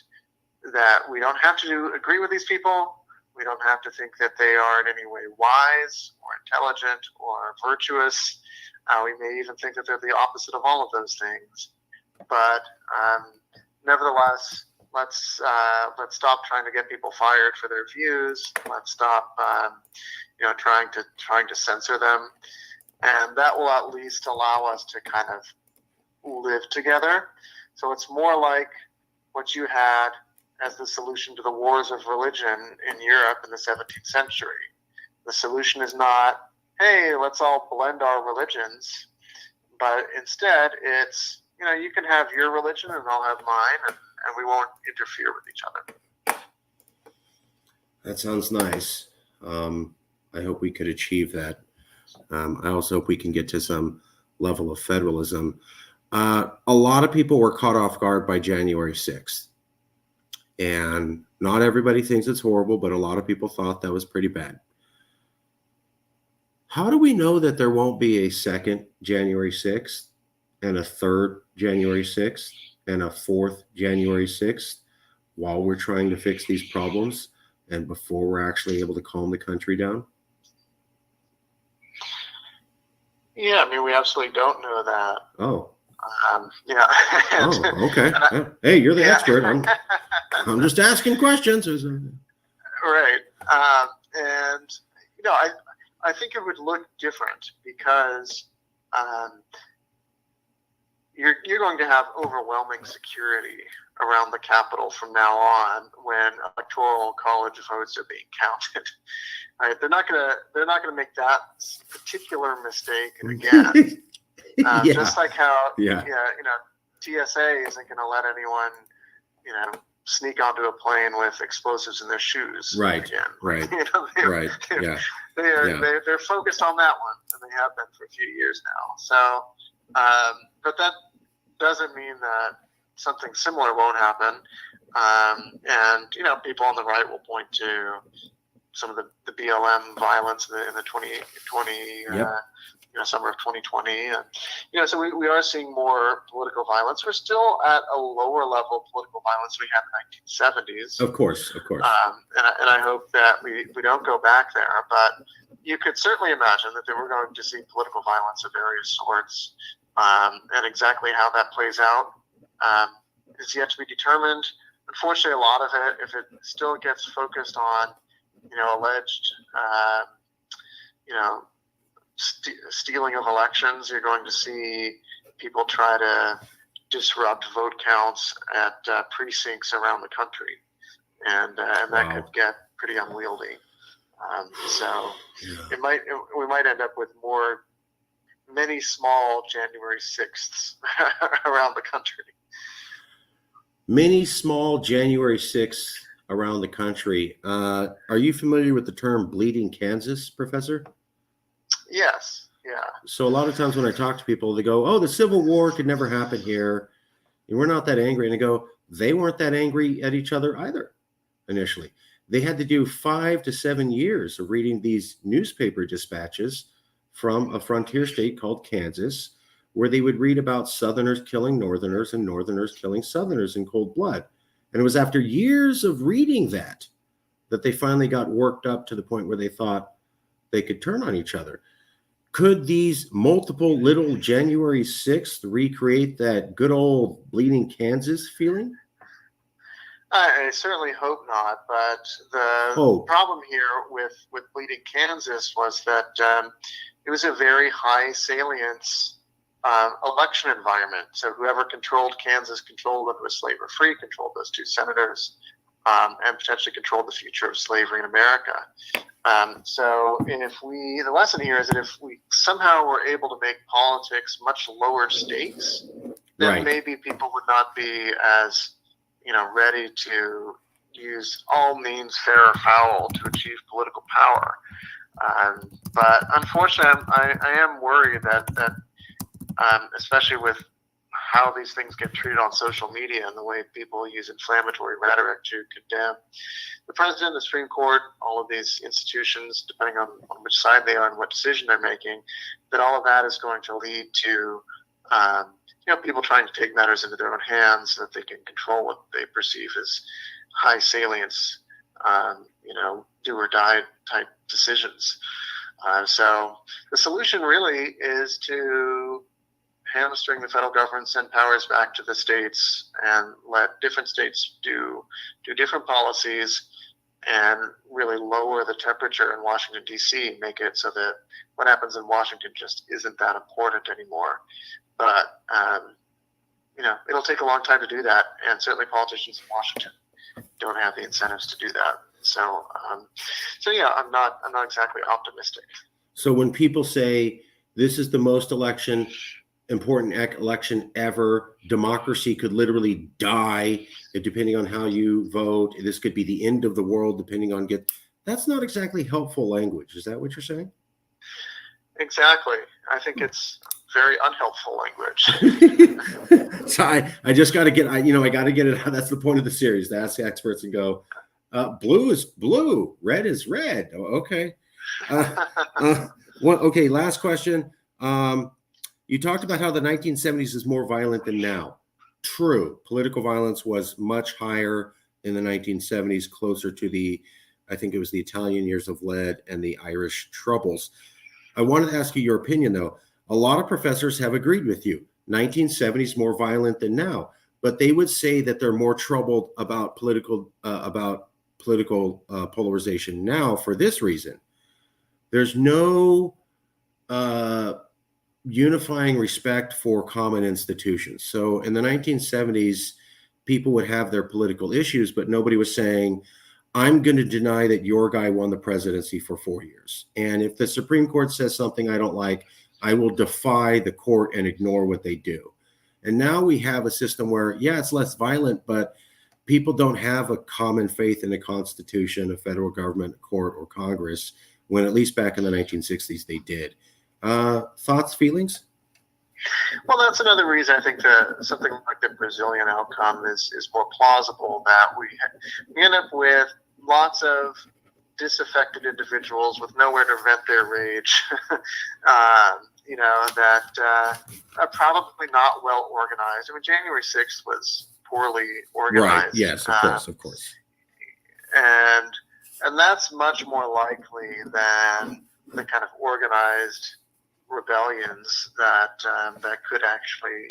that we don't have to agree with these people. We don't have to think that they are in any way wise or intelligent or virtuous. We may even think that they're the opposite of all of those things. But nevertheless, let's stop trying to get people fired for their views. Let's stop, trying to censor them, and that will at least allow us to kind of live together. So it's more like what you had as the solution to the wars of religion in Europe in the 17th century. The solution is not, hey, let's all blend our religions, but instead it's, you can have your religion and I'll have mine, and we won't interfere with each other. That sounds nice. I hope we could achieve that. I also hope we can get to some level of federalism. A lot of people were caught off guard by January 6th. And not everybody thinks it's horrible, but a lot of people thought that was pretty bad. How do we know that there won't be a second January 6th and a third January 6th and a fourth January 6th while we're trying to fix these problems and before we're actually able to calm the country down? Yeah, I mean, we absolutely don't know that. Oh. Yeah. Oh, okay. Hey, you're the expert. I'm just asking questions. Right. And, I think it would look different because you're going to have overwhelming security around the Capitol from now on when electoral college votes are being counted. Right? They're not gonna make that particular mistake again. Just like how TSA isn't going to let anyone sneak onto a plane with explosives in their shoes. Right. Again. Right. Right. Yeah. They're focused on that one, and they have been for a few years now. So, but that doesn't mean that something similar won't happen. And people on the right will point to some of the BLM violence in the 2020. Summer of 2020, and so we are seeing more political violence. We're still at a lower level of political violence we had in the 1970s. Of course. And I hope that we don't go back there. But you could certainly imagine that we're going to see political violence of various sorts, and exactly how that plays out is yet to be determined. Unfortunately, a lot of it, if it still gets focused on, alleged, stealing of elections, you're going to see people try to disrupt vote counts at precincts around the country, and that could get pretty unwieldy. We might end up with many small January 6ths around the country. Many small January 6th around the country. Are you familiar with the term bleeding Kansas, Professor? Yes. Yeah. So a lot of times when I talk to people, they go, oh, the Civil War could never happen here. And we're not that angry. And I go, they weren't that angry at each other either initially. They had to do 5 to 7 years of reading these newspaper dispatches from a frontier state called Kansas, where they would read about Southerners killing Northerners and Northerners killing Southerners in cold blood. And it was after years of reading that they finally got worked up to the point where they thought they could turn on each other. Could these multiple little January 6th recreate that good old bleeding Kansas feeling? I certainly hope not. But the problem here with bleeding Kansas was that it was a very high salience election environment. So whoever controlled Kansas controlled whether it was slave or free, controlled those 2 senators, and potentially controlled the future of slavery in America. So the lesson here is that if we somehow were able to make politics much lower stakes, then maybe people would not be as, ready to use all means fair or foul to achieve political power. But unfortunately, I am worried that especially with how these things get treated on social media and the way people use inflammatory rhetoric to condemn the president, the Supreme Court, all of these institutions, depending on which side they are and what decision they're making, that all of that is going to lead to people trying to take matters into their own hands so that they can control what they perceive as high salience, do or die type decisions. So the solution really is to hamstring the federal government, send powers back to the states, and let different states do different policies, and really lower the temperature in Washington, D.C., make it so that what happens in Washington just isn't that important anymore. But, it'll take a long time to do that, and certainly politicians in Washington don't have the incentives to do that. So yeah, I'm not exactly optimistic. So when people say this is the most important election ever, democracy could literally die depending on how you vote, this could be the end of the world depending on that's not exactly helpful language. Is that what you're saying? Exactly. I think it's very unhelpful language. So I just got to get, I got to get it out. That's the point of the series, to ask experts and go, blue is blue, red is red. Oh, okay. Okay. Last question. You talked about how the 1970s is more violent than now. True. Political violence was much higher in the 1970s, closer to I think it was the Italian years of lead and the Irish Troubles. I wanted to ask you your opinion, though. A lot of professors have agreed with you. 1970s more violent than now, but they would say that they're more troubled about political polarization now for this reason. There's no unifying respect for common institutions. So in the 1970s, people would have their political issues, but nobody was saying, I'm going to deny that your guy won the presidency for 4 years. And if the Supreme Court says something I don't like, I will defy the court and ignore what they do. And now we have a system where, it's less violent, but people don't have a common faith in the Constitution, a federal government, a court, or Congress, when at least back in the 1960s they did. Thoughts, feelings? Well, that's another reason I think that something like the Brazilian outcome is more plausible, that we end up with lots of disaffected individuals with nowhere to vent their rage, that are probably not well organized. I mean, January 6th was poorly organized. Right. Yes, of course. And that's much more likely than the kind of organized rebellions that could actually,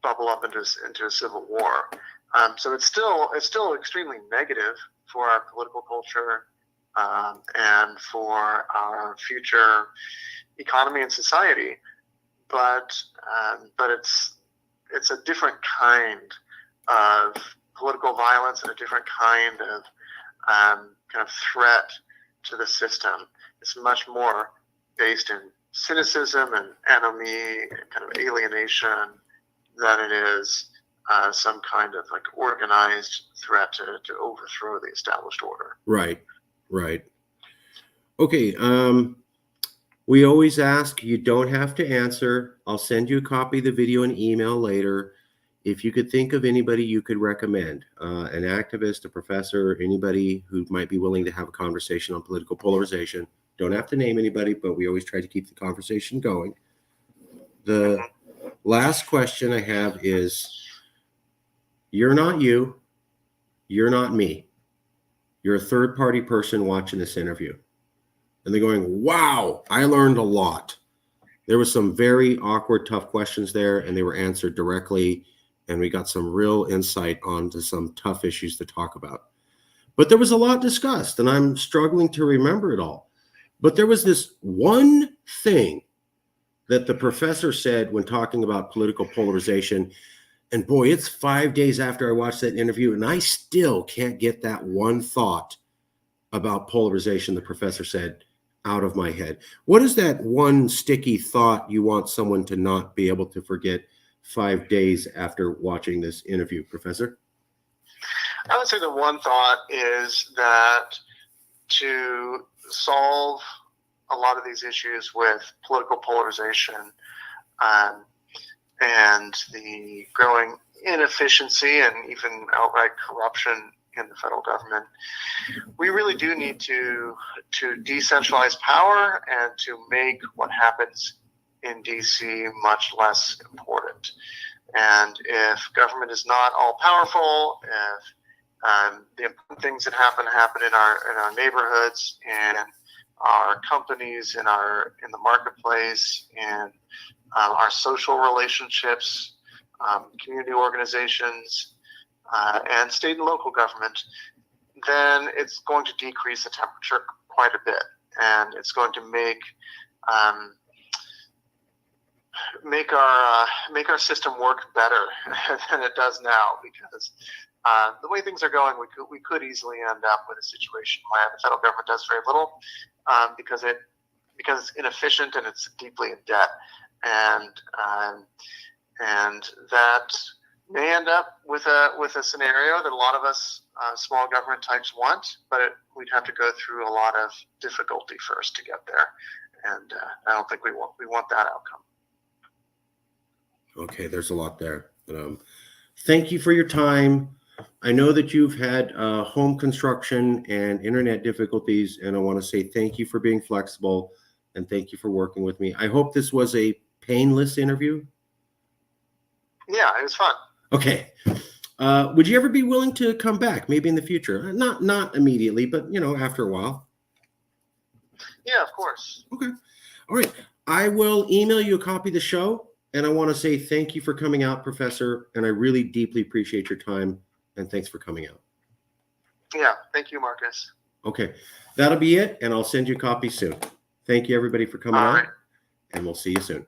bubble up into a civil war. So it's still extremely negative for our political culture and for our future economy and society. But it's a different kind of political violence and a different kind of threat to the system. It's much more based in cynicism and enemy and kind of alienation than it is some kind of like organized threat to overthrow the established order. Right. Okay. We always ask, you don't have to answer. I'll send you a copy of the video and email later. If you could think of anybody you could recommend, an activist, a professor, anybody who might be willing to have a conversation on political polarization. Don't have to name anybody, but we always try to keep the conversation going. The last question I have is, you're not you, you're not me. You're a third-party person watching this interview. And they're going, wow, I learned a lot. There was some very awkward, tough questions there, and they were answered directly, and we got some real insight onto some tough issues to talk about. But there was a lot discussed, and I'm struggling to remember it all. But there was this one thing that the professor said when talking about political polarization, and boy, it's 5 days after I watched that interview, and I still can't get that one thought about polarization the professor said out of my head. What is that one sticky thought you want someone to not be able to forget 5 days after watching this interview, Professor? I would say the one thought is that to solve a lot of these issues with political polarization, and the growing inefficiency and even outright corruption in the federal government, we really do need to decentralize power and to make what happens in DC much less important. And if government is not all powerful, if the important things that happen in our neighborhoods and our companies, in the marketplace, and our social relationships, community organizations, and state and local government, then it's going to decrease the temperature quite a bit, and it's going to make our system work better than it does now, because the way things are going, we could easily end up with a situation where the federal government does very little because it's inefficient and it's deeply in debt, and that may end up with a scenario that a lot of us small government types want, but we'd have to go through a lot of difficulty first to get there, and I don't think we want that outcome. Okay, there's a lot there. Thank you for your time. I know that you've had home construction and internet difficulties, and I want to say thank you for being flexible and thank you for working with me. I hope this was a painless interview. Yeah, it was fun. Okay. Would you ever be willing to come back, maybe in the future? Not immediately, but after a while. Yeah, of course. Okay. All right. I will email you a copy of the show. And I want to say thank you for coming out, Professor. And I really deeply appreciate your time. And thanks for coming out. Yeah. Thank you, Marcus. Okay. That'll be it. And I'll send you a copy soon. Thank you, everybody, for coming out. And we'll see you soon.